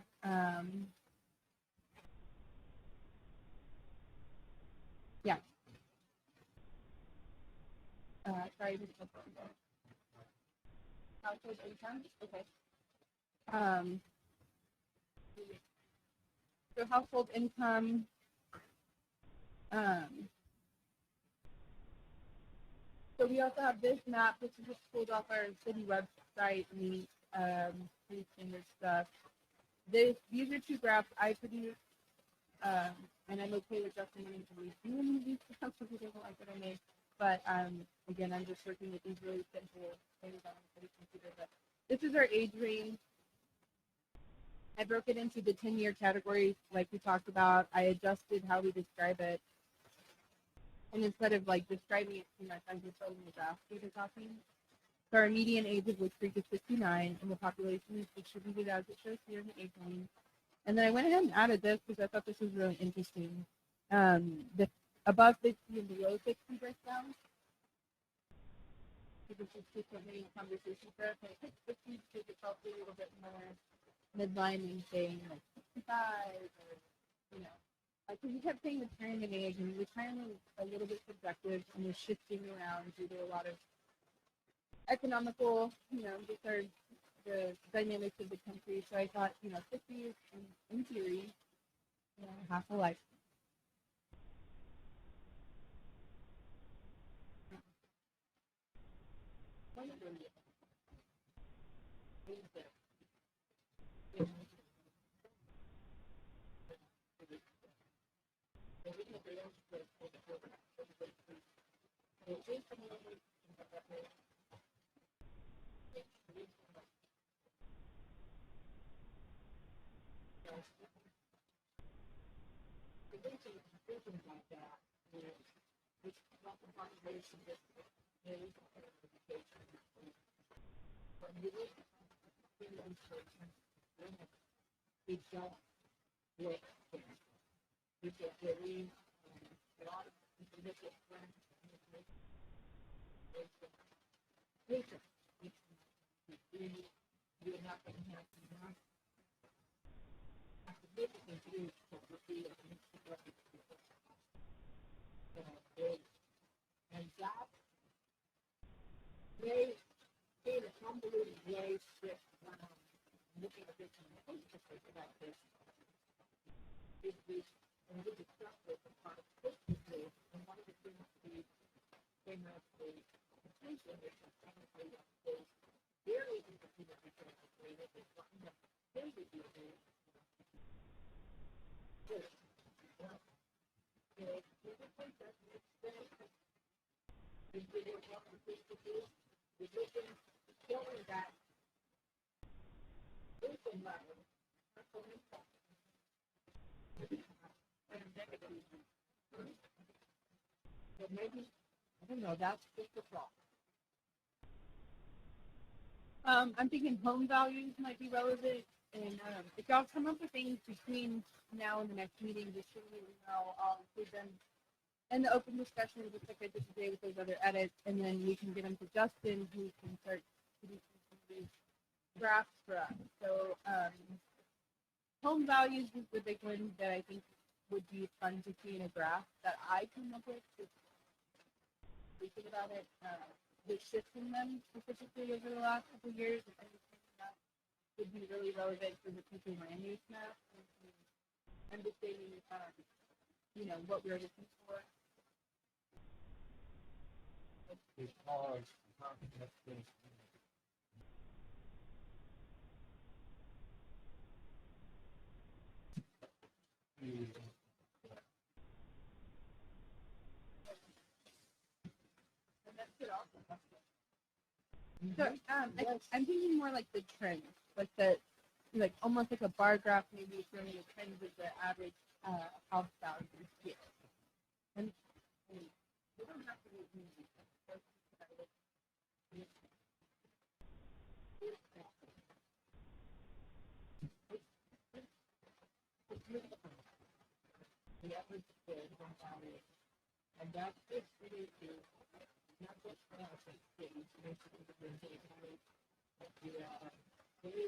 Speaker 1: sorry, household income. Okay. So household income. So we also have this map. This is just pulled off our city website and pretty standard stuff. These are two graphs I produced, and I'm okay with Justin wanting to redo these graphs if he doesn't like what I made. But again, I'm just working with these really simple things on the computer. But this is our age range. I broke it into the 10-year categories like we talked about. I adjusted how we describe it. And instead of like describing it too much, I'm just showing the graph data talking. So our median age of Woodcreek is 59, and the population is distributed as it shows here in the age range. And then I went ahead and added this because I thought this was really interesting. The above 50 and below 60 breakdown. So this is just a main conversation for us. I picked 50 because it's probably a little bit more midline and saying like 65 or, you know. Because we kept saying retirement age, and retirement is a little bit subjective and is shifting around due to a lot of economical, these are the dynamics of the country. So I thought, 50 is in theory, half a life.
Speaker 3: convoluted way shift looking at this from a holistic perspective is this, and we discussed this as part of holistically, and one of the things we came up with attention is technically is very interesting that is one that can be used. Showing that open level, but maybe, I don't know, that's just a thought.
Speaker 1: I'm thinking home values might be relevant, and if y'all come up with things between now and the next meeting, just shoot me an email. I'll include them in the open discussion, just like I did today with those other edits, and then we can get them to Justin, who can start producing some of these drafts for us. So home values is the big one that I think would be fun to see in a graph that I came up with. Just thinking about it, the shifts in them specifically over the last couple of years, and anything that would be really relevant for the future land use map, and understanding, what we're looking for. So I'm thinking more like the trends, like almost like a bar graph, maybe showing the trends of the average house values here. And we don't have to be easy. The average home value, and that's just really not just for us, it's basically the very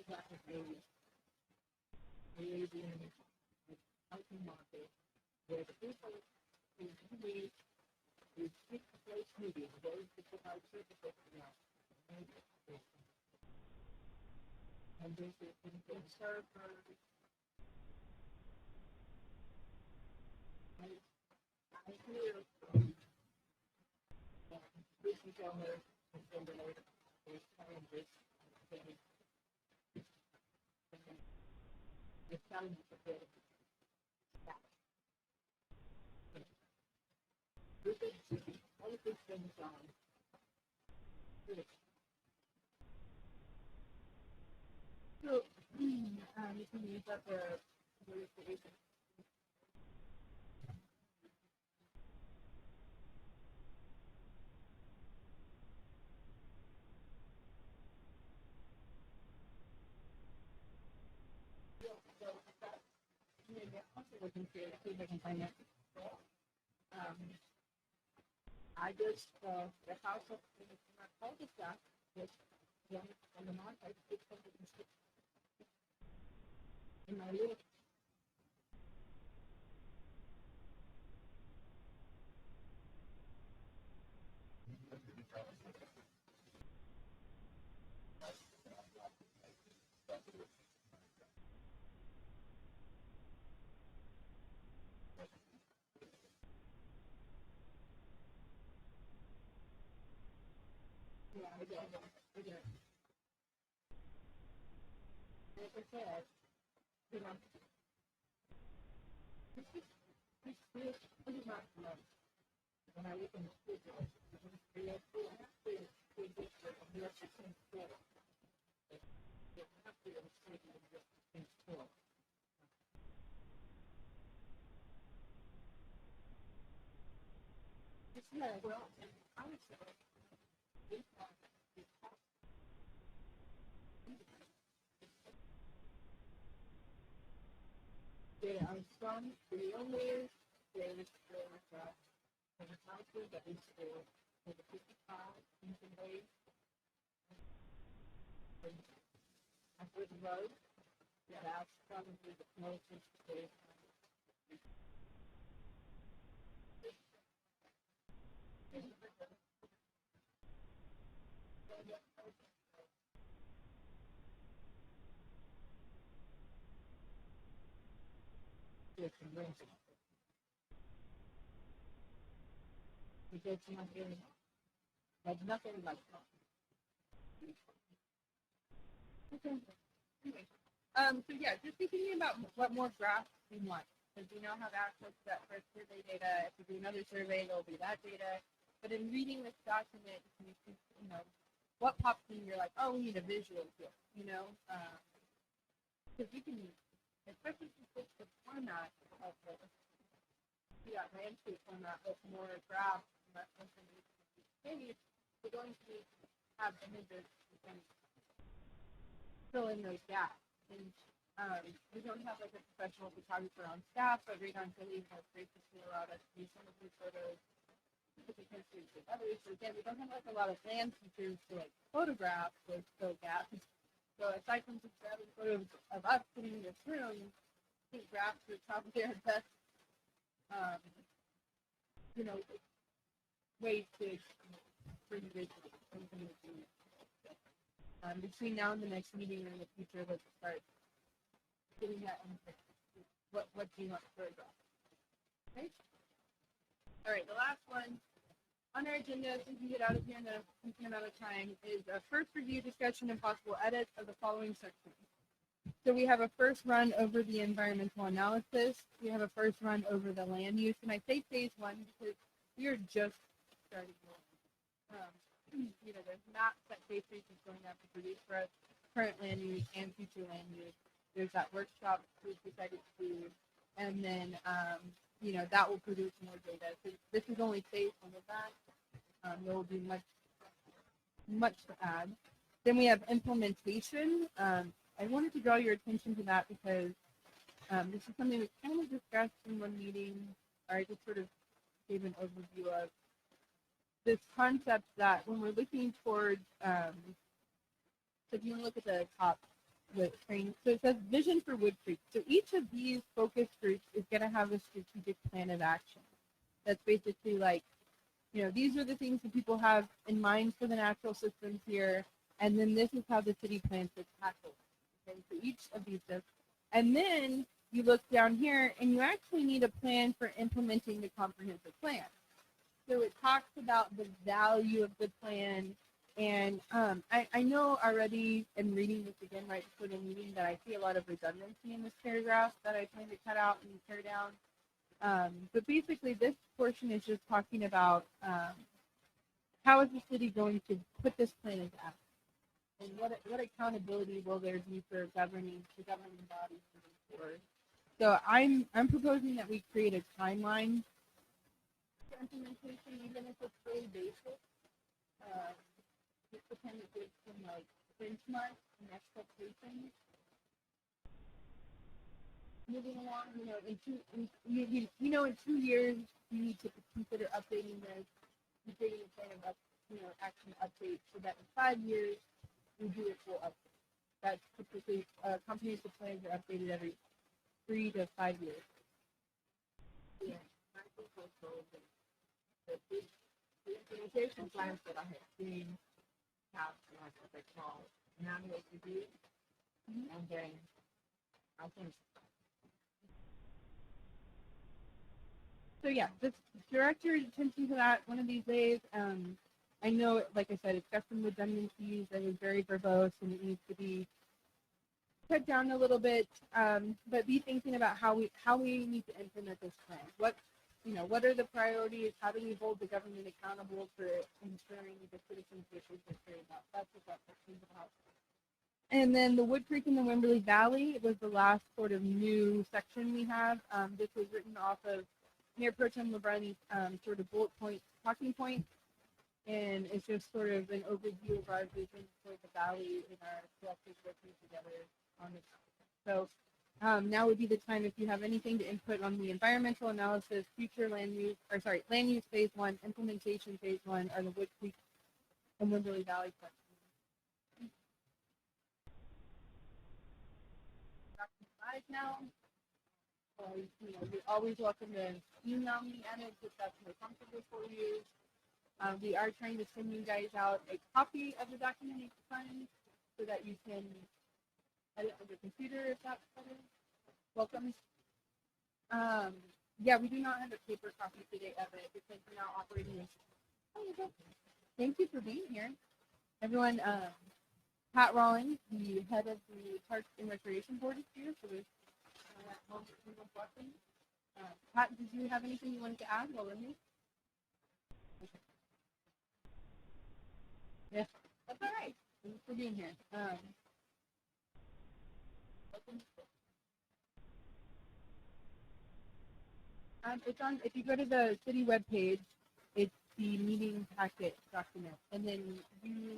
Speaker 1: rapidly creating housing market where the people who really seek the place needed, those who provide services and this is in servers. I hear business owners and their challenges, the challenges of their all of these things on. So, you can use up the verification. Looking to see if I can find it. I just the house of my cul-de-sac was on the market 660 in my little. Yeah, I did. Like I said, you know, this is not love. When I look in the studio, we have to we have to control. We have to control. Yeah, well, I would say there are some railways, there's houses that is for the 55 in way, and with road, that's probably the closest to
Speaker 3: It's convincing. Because nothing, like nothing like that.
Speaker 1: Okay. Anyway. So yeah, just be thinking about what more graphs you want. Because we now have access to that first survey data. If we do another survey, there'll be that data. But in reading this document, you know, what pops in, you're like, oh, we need a visual here, you know? Because you can, especially if you switch the format of the landscape format with more graphs and less information on each page, we're going to have images and fill in those gaps. And we don't have like a professional photographer on staff, but Radon Philly has graciously allowed us to use some of these photos to be pictures with others. So again, we don't have like a lot of land features to like photograph those fill gaps. So aside from just grabbing photos of us sitting in this room, I think graphs are probably our best, you know, way to bring visuals. Between now and the next meeting or in the future, let's start getting that input. What do you want to photograph? Okay. All right. The last one on our agenda, so we can get out of here in a decent amount of time, is a first review, discussion, and possible edits of the following sections. So we have a first run over the environmental analysis. We have a first run over the land use, and I say phase one because we are just starting. You know, there's maps that K3 is going to have to produce for us, current land use and future land use. There's that workshop we've decided to do, and then, you know, that will produce more data. So this is only phase one of that. There will be much to add. Then we have implementation. I wanted to draw your attention to that because this is something we kind of discussed in one meeting, or I just sort of gave an overview of this concept that when we're looking towards, so if you look at the top with train, so it says vision for Woodcreek. So each of these focus groups is going to have a strategic plan of action. That's basically like, you know, these are the things that people have in mind for the natural systems here, and then this is how the city plans to tackle it. Okay, so each of these does. And then you look down here, and you actually need a plan for implementing the comprehensive plan. So it talks about the value of the plan. And I know already in reading this again right before the meeting that I see a lot of redundancy in this paragraph that I plan to cut out and tear down. But basically this portion is just talking about how is the city going to put this plan into action? And what accountability will there be for the governing bodies moving forward? So I'm proposing that we create a timeline implementation, even if it's very basic. Just to kind of give some like benchmarks and expectations. Moving along, you know, in 2 years you need to consider updating this, creating a plan of action update, so that in 5 years we do a full update. That's typically comprehensive plans are updated every 3 to 5 years. Yeah, I think also the implementation plans that I have seen have like what they call manual review, and then I think. So yeah, just direct your attention to that one of these days. I know, like I said, it's got some redundancies and it's very verbose and it needs to be cut down a little bit. But be thinking about how we need to implement this plan. What are the priorities? How do we hold the government accountable for ensuring the citizens' wishes are carried out? That's what that section's about. And then the Woodcreek and the Wimberley Valley was the last sort of new section we have. This was written off of Mayor Pro Tem LeBrun's sort of bullet point, talking point. And it's just sort of an overview of our vision for the valley and our collective working together on this. So now would be the time if you have anything to input on the environmental analysis, future land use phase one, implementation phase one, or the Woodcreek and Wimberley Valley section. Now, you're always welcome to email me edits if that's more comfortable for you. We are trying to send you guys out a copy of the document each time so that you can edit on your computer if that's better. Welcome. Yeah, we do not have a paper copy today of it because we're now operating this. Oh, you go. Thank you for being here. Everyone, Pat Rawlings, the head of the Parks and Recreation Board, is here. So there's Pat, did you have anything you wanted to add while we're here? Yeah, that's all right. Thanks for being here. It's on. If you go to the city webpage, it's the meeting packet document, and then you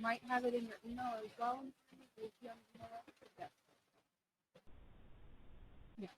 Speaker 1: might have it in your email as well. If you have an email, yeah. Yeah.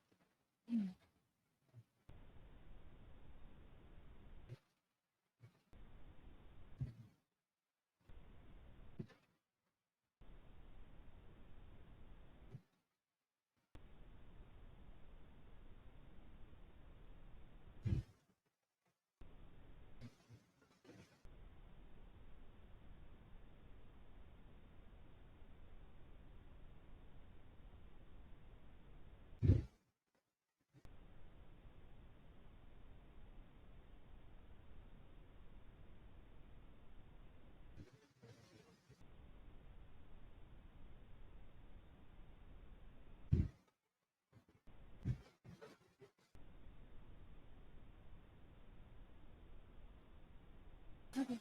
Speaker 1: Okay.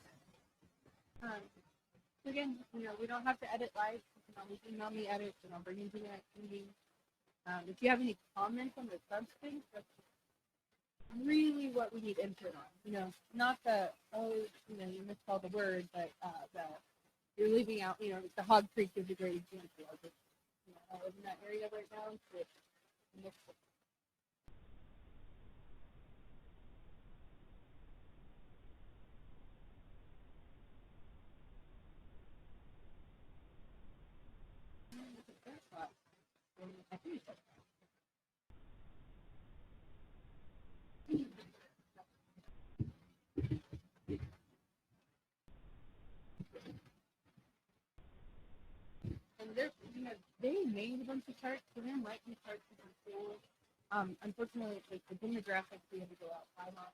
Speaker 1: So again, we don't have to edit live. You can always email me edits, and I'll bring you to the next meeting. If you have any comments on the substance, that's really what we need input on. Not the you missed all the words, but the you're leaving out. The Hog Creek is a great example of it. I live in that area right now. So and they made a bunch of charts, so there might be charts you can pull. Unfortunately, like the demographics, we have to go out 5 miles,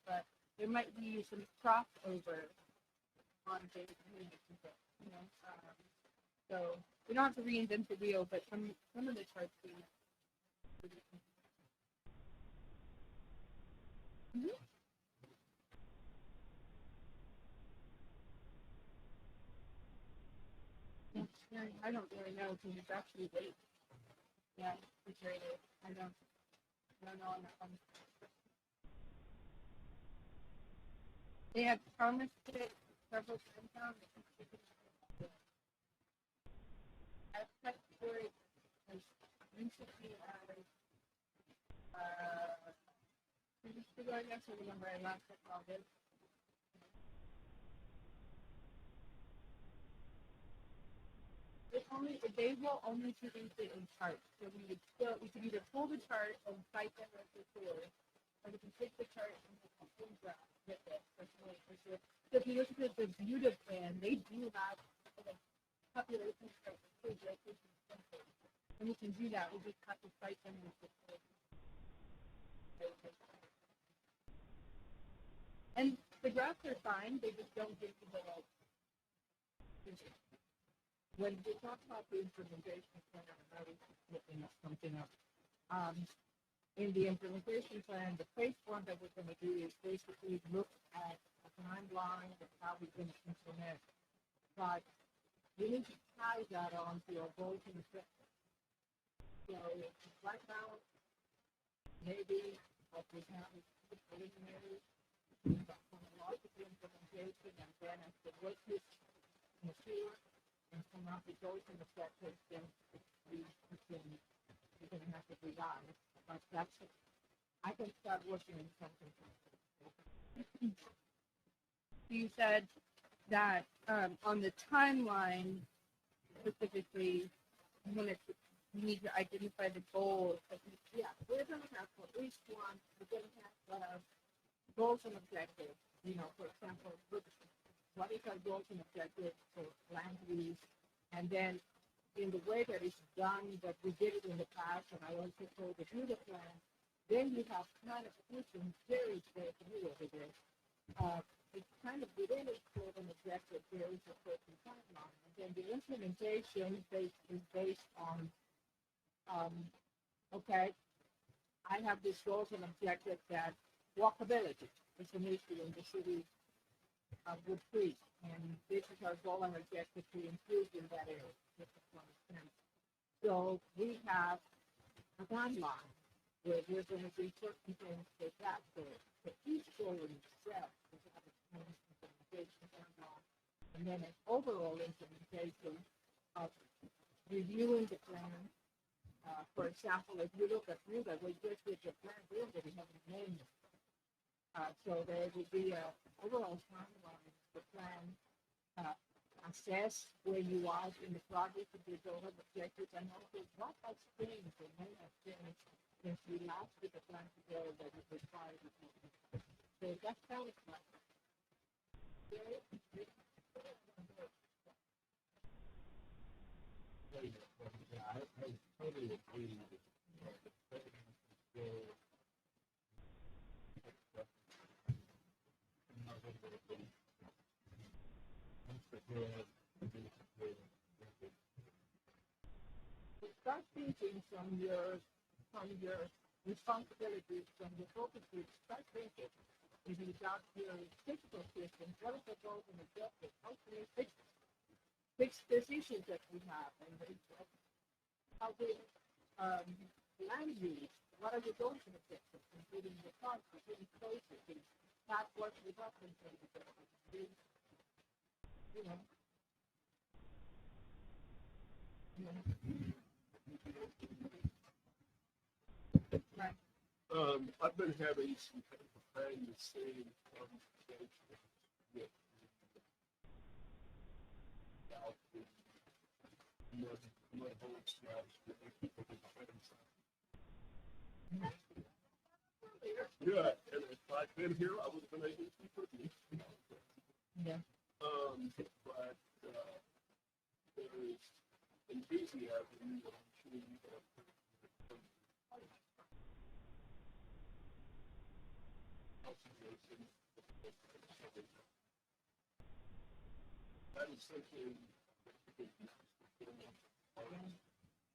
Speaker 1: but there might be some crossover on things. So we don't have to reinvent the wheel, but some of the charts we Mhm. Yeah, I don't really know because it's actually late. Yeah, it's very late. I don't know on that one. They have promised it several times now. I've checked for it as recently as 2 weeks ago, I guess. I remember I last checked all this. They will only produce it in charts. So we could either pull the chart and cite them as the source, or we can take the chart and make a full graph with it. For sure. So if you look at the Buda plan, they do have like population charts for location centers. And we can do that. We just have to cite them as the source. And the graphs are fine. They just don't give you the like. When we talk about the implementation plan, I was looking at something up. In the implementation plan, the phase one that we're going to do is basically look at a timeline of how we're going to implement. But we need to tie that on to our goals and objectives. So right now, maybe what we have is the preliminary, chronological implementation, and then as the work is mature and come up with goals and objectives, then we're going to have to revise. But that's I can start working on something. You said that on the timeline specifically, you need to identify the goals. Yeah, we're going to have at least one. We're going to have goals and objectives. For example, what is our goals and objectives for land use, and then
Speaker 3: in the way that it's done, that we did it in the past, and I also told the do the plan, then you have kind of pushing very through over there. It's kind of within a certain objective, there is a certain timeline. And then the implementation is based on, okay, I have this goals and objective that walkability is an issue in the city of Woodcreek, and this is our goal and objective to improve in that area. So we have a timeline where we're going to do certain things for that goal. So each goal in itself is have a implementation timeline, and then an overall implementation of reviewing the plan. For example, if you look at Ruga, we just did the plan, we already have a name. So there will be an overall timeline for plan, assess where you are in the project of your goal and objectives, and also what has changed or may have changed since you last did the plan to go that is required. So that's how it's like.
Speaker 4: I totally agree with you.
Speaker 3: Start thinking from your responsibilities, from your focus group. Start thinking. If you got your physical system, what are the goals and objectives? How can you fix these issues that we have? And how we land use? What are the goals and objectives, including the parts, including processes, not work with us and things like that. You know. Right.
Speaker 4: I've been having some kind of behind the scenes conversations with about the mud hole strategy that people do behind themselves. Yeah, and if I'd been here, I would have been able to speak with you.
Speaker 3: Yeah.
Speaker 4: But there is enthusiasm that I'm sure you have. That is something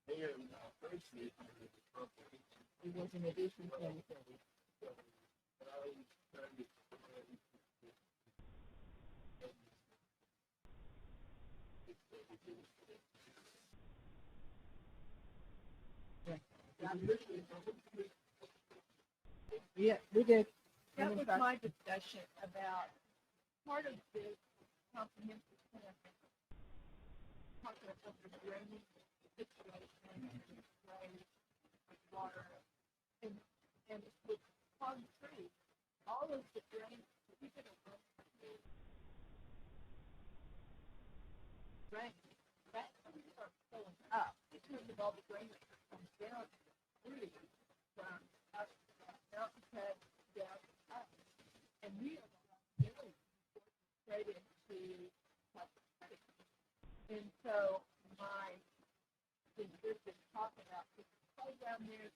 Speaker 4: and frankly,
Speaker 3: It was an addition to anything. Yeah, we did.
Speaker 1: That was my discussion about part of this comprehensive plan. Talking about the drainage situation, water, and with palm trees, all of the drainage, we could have run drainage. That starts going up in terms of all the drainage that comes down really from up mountain cut down up. And we are really straight into and so my description talk about the playground there,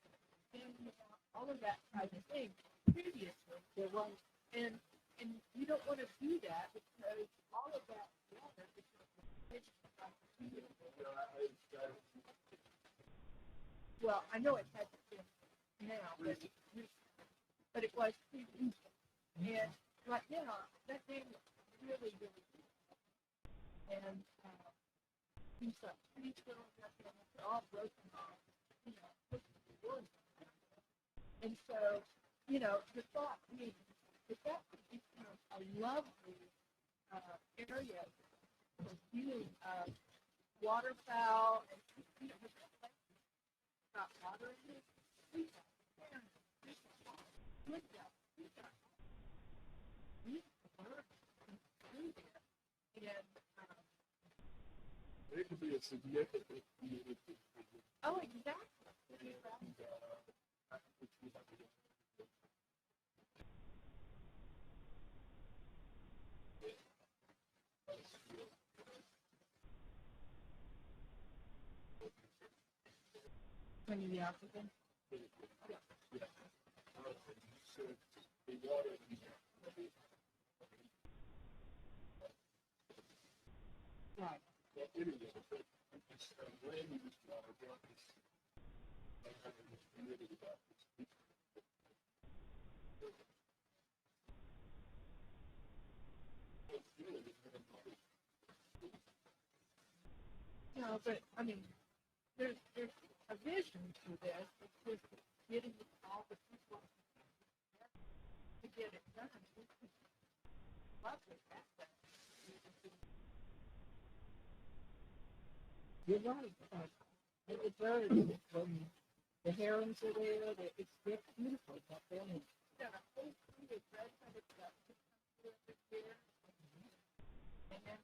Speaker 1: all of that type of thing. Previously, there was, and you don't want to do that because all of that water is well, I know it hasn't been now, but it was previously. And right now, that thing is really, really good. And these trees growing up, they're all broken off, and so, the thought being that that could become a lovely area for viewing of waterfowl and, got water in it. We got
Speaker 4: it could be a significant community.
Speaker 1: Oh, exactly.
Speaker 3: turning the oxygen. Right. No, but I mean, there's a vision to this. It's just getting all the people to get it done. You're right. It does. When the herons are there, it's beautiful. That family. Yeah, the whole thing is red. It's got 600 years. And then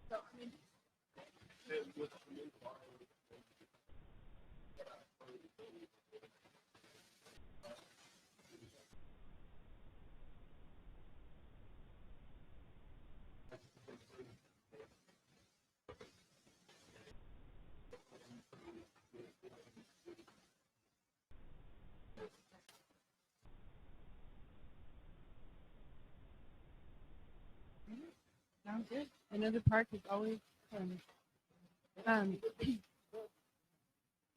Speaker 3: so I mean, sounds good. Another park is always fun.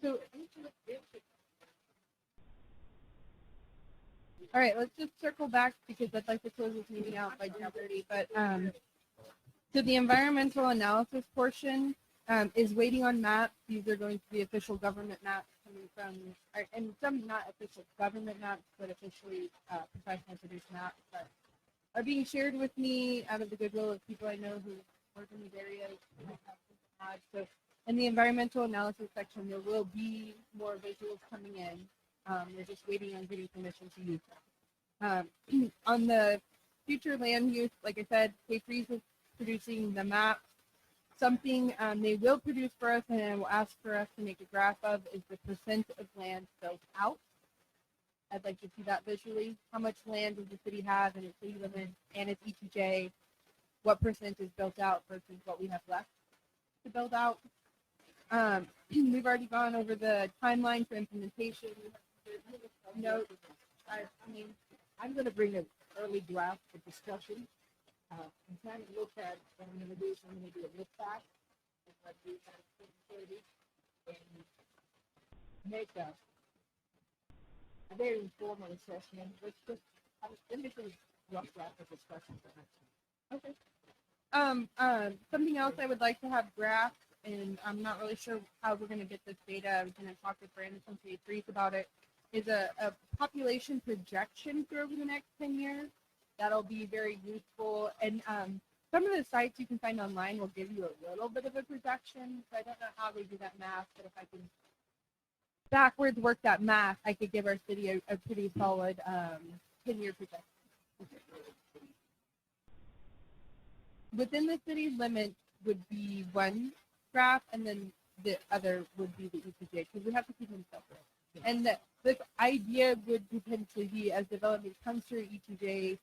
Speaker 3: So, all right, let's just circle back because I'd like to close this meeting out by 10:30. But so the environmental analysis portion is waiting on maps. These are going to be official government maps coming from, and some not official government maps, but officially professional produced maps that are being shared with me out of the goodwill of people I know who work in these areas. So in the environmental analysis section, there will be more visuals coming in. We're just waiting on getting permission to use them. On the future land use, like I said, K3 is producing the map. Something they will produce for us and will ask for us to make a graph of is the percent of land built out. I'd like to see that visually. How much land does the city have in its city limit and its ETJ? What percent is built out versus what we have left to build out? We've already gone over the timeline for implementation. Note, I mean, I'm going to bring an early draft for discussion. I'm trying to look at what I'm going to do. So I'm going to do a look back at what we had in 2030 and make a very informal assessment. Let's just let me do a rough draft of discussion for next week.
Speaker 1: Okay. Something else I would like to have graphed, and I'm not really sure how we're going to get this data. I was going to talk with Brandon from K3 about it. Is a population projection for over the next 10 years. That'll be very useful. And some of the sites you can find online will give you a little bit of a projection. So I don't know how they do that math, but if I can backwards work that math, I could give our city a pretty solid 10-year projection. Within the city limit would be one graph, and then the other would be the ETJ, because we have to keep them separate. And the idea would potentially be, as development comes through ETJ,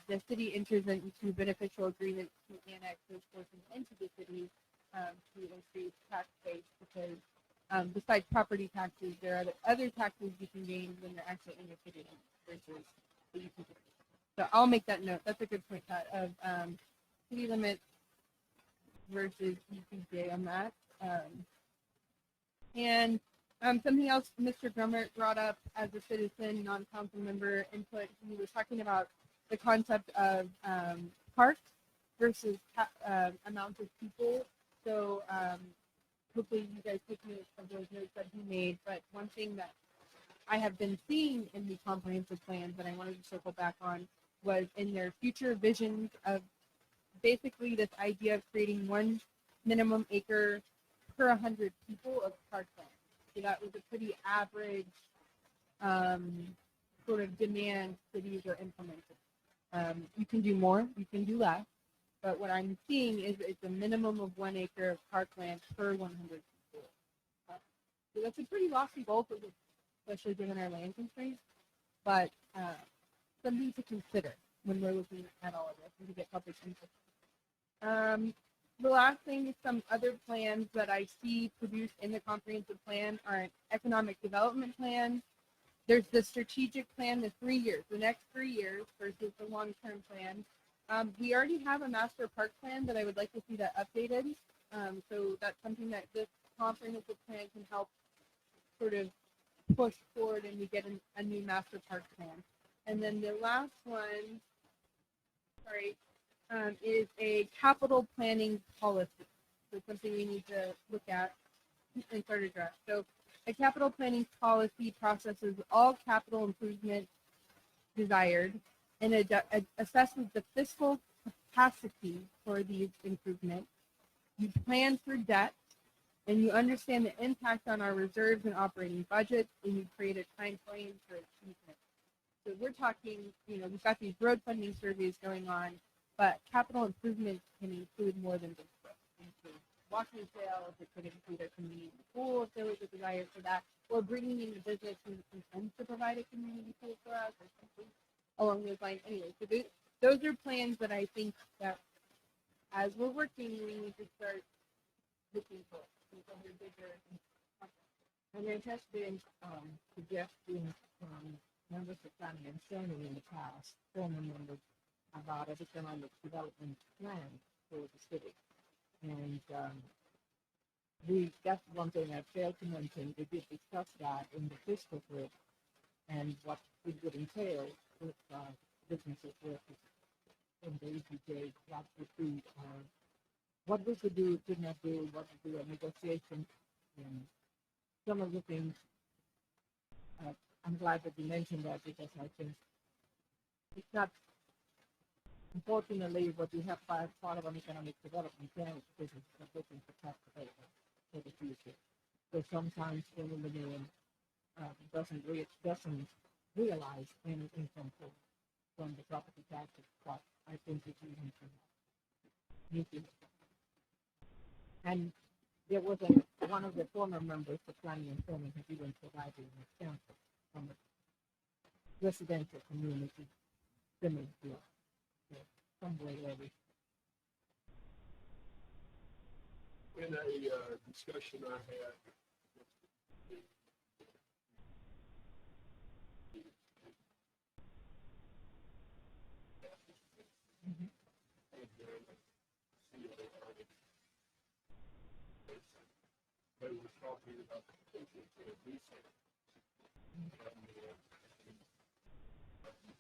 Speaker 1: the city enters into beneficial agreements to annex those portions into the city to increase tax base, because besides property taxes, there are other taxes you can gain when you're actually in your city versus the ETJ. So I'll make that note. That's a good point, Pat, of city limits versus ETJ on that. And something else Mr. Grummert brought up as a citizen, non-council member input, he was talking about the concept of parks versus amount of people. So hopefully you guys take note of those notes that he made. But one thing that I have been seeing in the comprehensive plans that I wanted to circle back on was in their future visions of basically this idea of creating one minimum acre per 100 people of parkland. So that was a pretty average sort of demand cities are implementing. You can do more, you can do less, but what I'm seeing is it's a minimum of 1 acre of parkland per 100 people. So that's a pretty lofty goal for the especially given our land constraints. But something to consider when we're looking at all of this and to get public input. The last thing is some other plans that I see produced in the comprehensive plan are an economic development plan. There's the strategic plan, the 3 years, the next 3 years versus the long-term plan. We already have a master park plan that I would like to see that updated. So that's something that this comprehensive plan can help sort of push forward and we get a new master park plan. And then the last one, is a capital planning policy. So something we need to look at and start to address. So a capital planning policy processes all capital improvement desired and assesses the fiscal capacity for these improvements. You plan for debt and you understand the impact on our reserves and operating budgets, and you create a time frame for achievement. So we're talking, we've got these road funding surveys going on, but capital improvements can include more than just roads. It include walking trails, it could include a community pool if there was a desire for that, or bringing in the business who intends to provide a community pool for us or something along those lines. Anyway, so those are plans that I think that as we're working, we need to start looking for.
Speaker 3: And there has been suggestions from members of planning and zoning in the past, former members, about an economic development plan for the city. And that's one thing I failed to mention. We did discuss that in the fiscal group and what it would entail with businesses versus in the EPJ, what would be what we could do, could not do, what would be a negotiation, and some of the things. I'm glad that you mentioned that because I think it's not, unfortunately, what we have part of an economic development plan is looking for tax available for the future. So sometimes the million doesn't realize any income from the property taxes, but I think it's even need to. And there was one of the former members of planning and zoning has even provided an example from a residential community similar to somewhere where we.
Speaker 4: In a discussion I had they were talking about the potential for a research.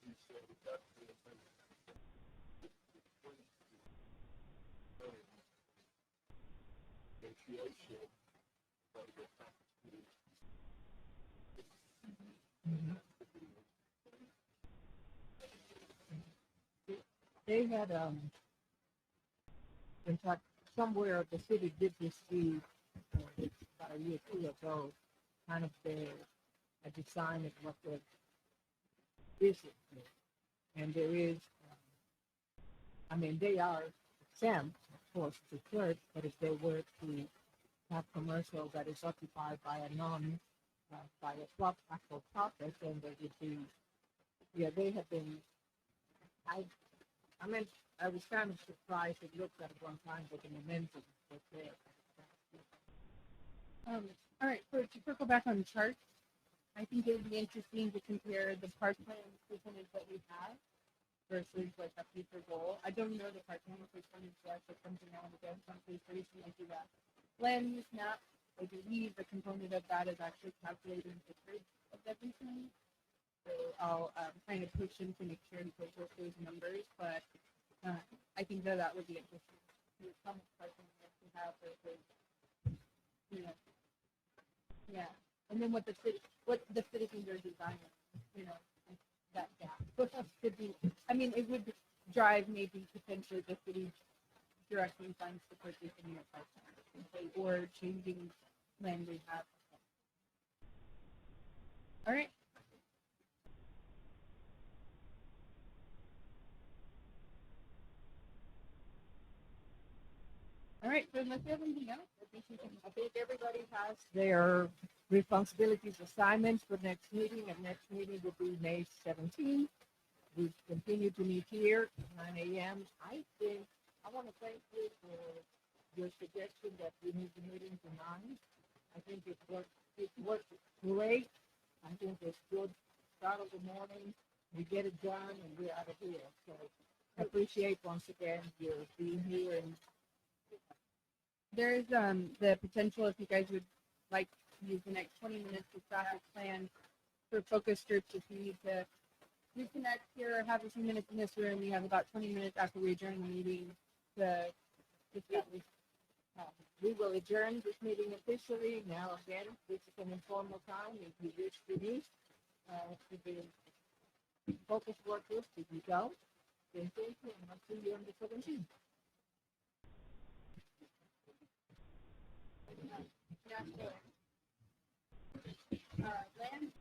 Speaker 4: He said that negotiation for the
Speaker 3: They had, in fact, somewhere the city did receive about a year or two ago, kind of a design of what the business is. And there is, they are exempt, of course, to church, but if they were to have commercial that is occupied by a by a actual profit, then they would be, they have been, I was kind of surprised. It looked at one time like an amendment was there.
Speaker 1: All right, so to circle back on the charts, I think it would be interesting to compare the park plan percentage that we have versus like a future goal. I don't know the park plan percentage yet, but something I want to get something pretty soon to that. Land use map, I believe the component of that is actually calculating the acreage of everything. So I'll kind of push him to make sure he puts those numbers, but I think that would be interesting. How much parking we have versus, yeah. And then what the citizens are designing, that gap. Could be, it would drive maybe potentially the city directing funds to purchase a new parking or changing land we have. All right. All right. right, so unless you have anything else, I think we can.
Speaker 3: I think everybody has their responsibilities, assignments for next meeting, and next meeting will be May 17th. We continue to meet here at 9 a.m. I think, I want to thank you for your suggestion that we move the meeting to 9. I think it worked great. I think it's good start of the morning. We get it done and we're out of here. So I appreciate once again your being here and
Speaker 1: There's the potential if you guys would like to use the next 20 minutes to traffic plan for focus groups if you need to reconnect here or have a few minutes in this room. You have about 20 minutes after we adjourn the meeting to discuss.
Speaker 3: we will adjourn this meeting officially. Now again, this is an informal time. If you wish to meet, to the focus work group, if you don't, then thank you and I'll see you on the 17th.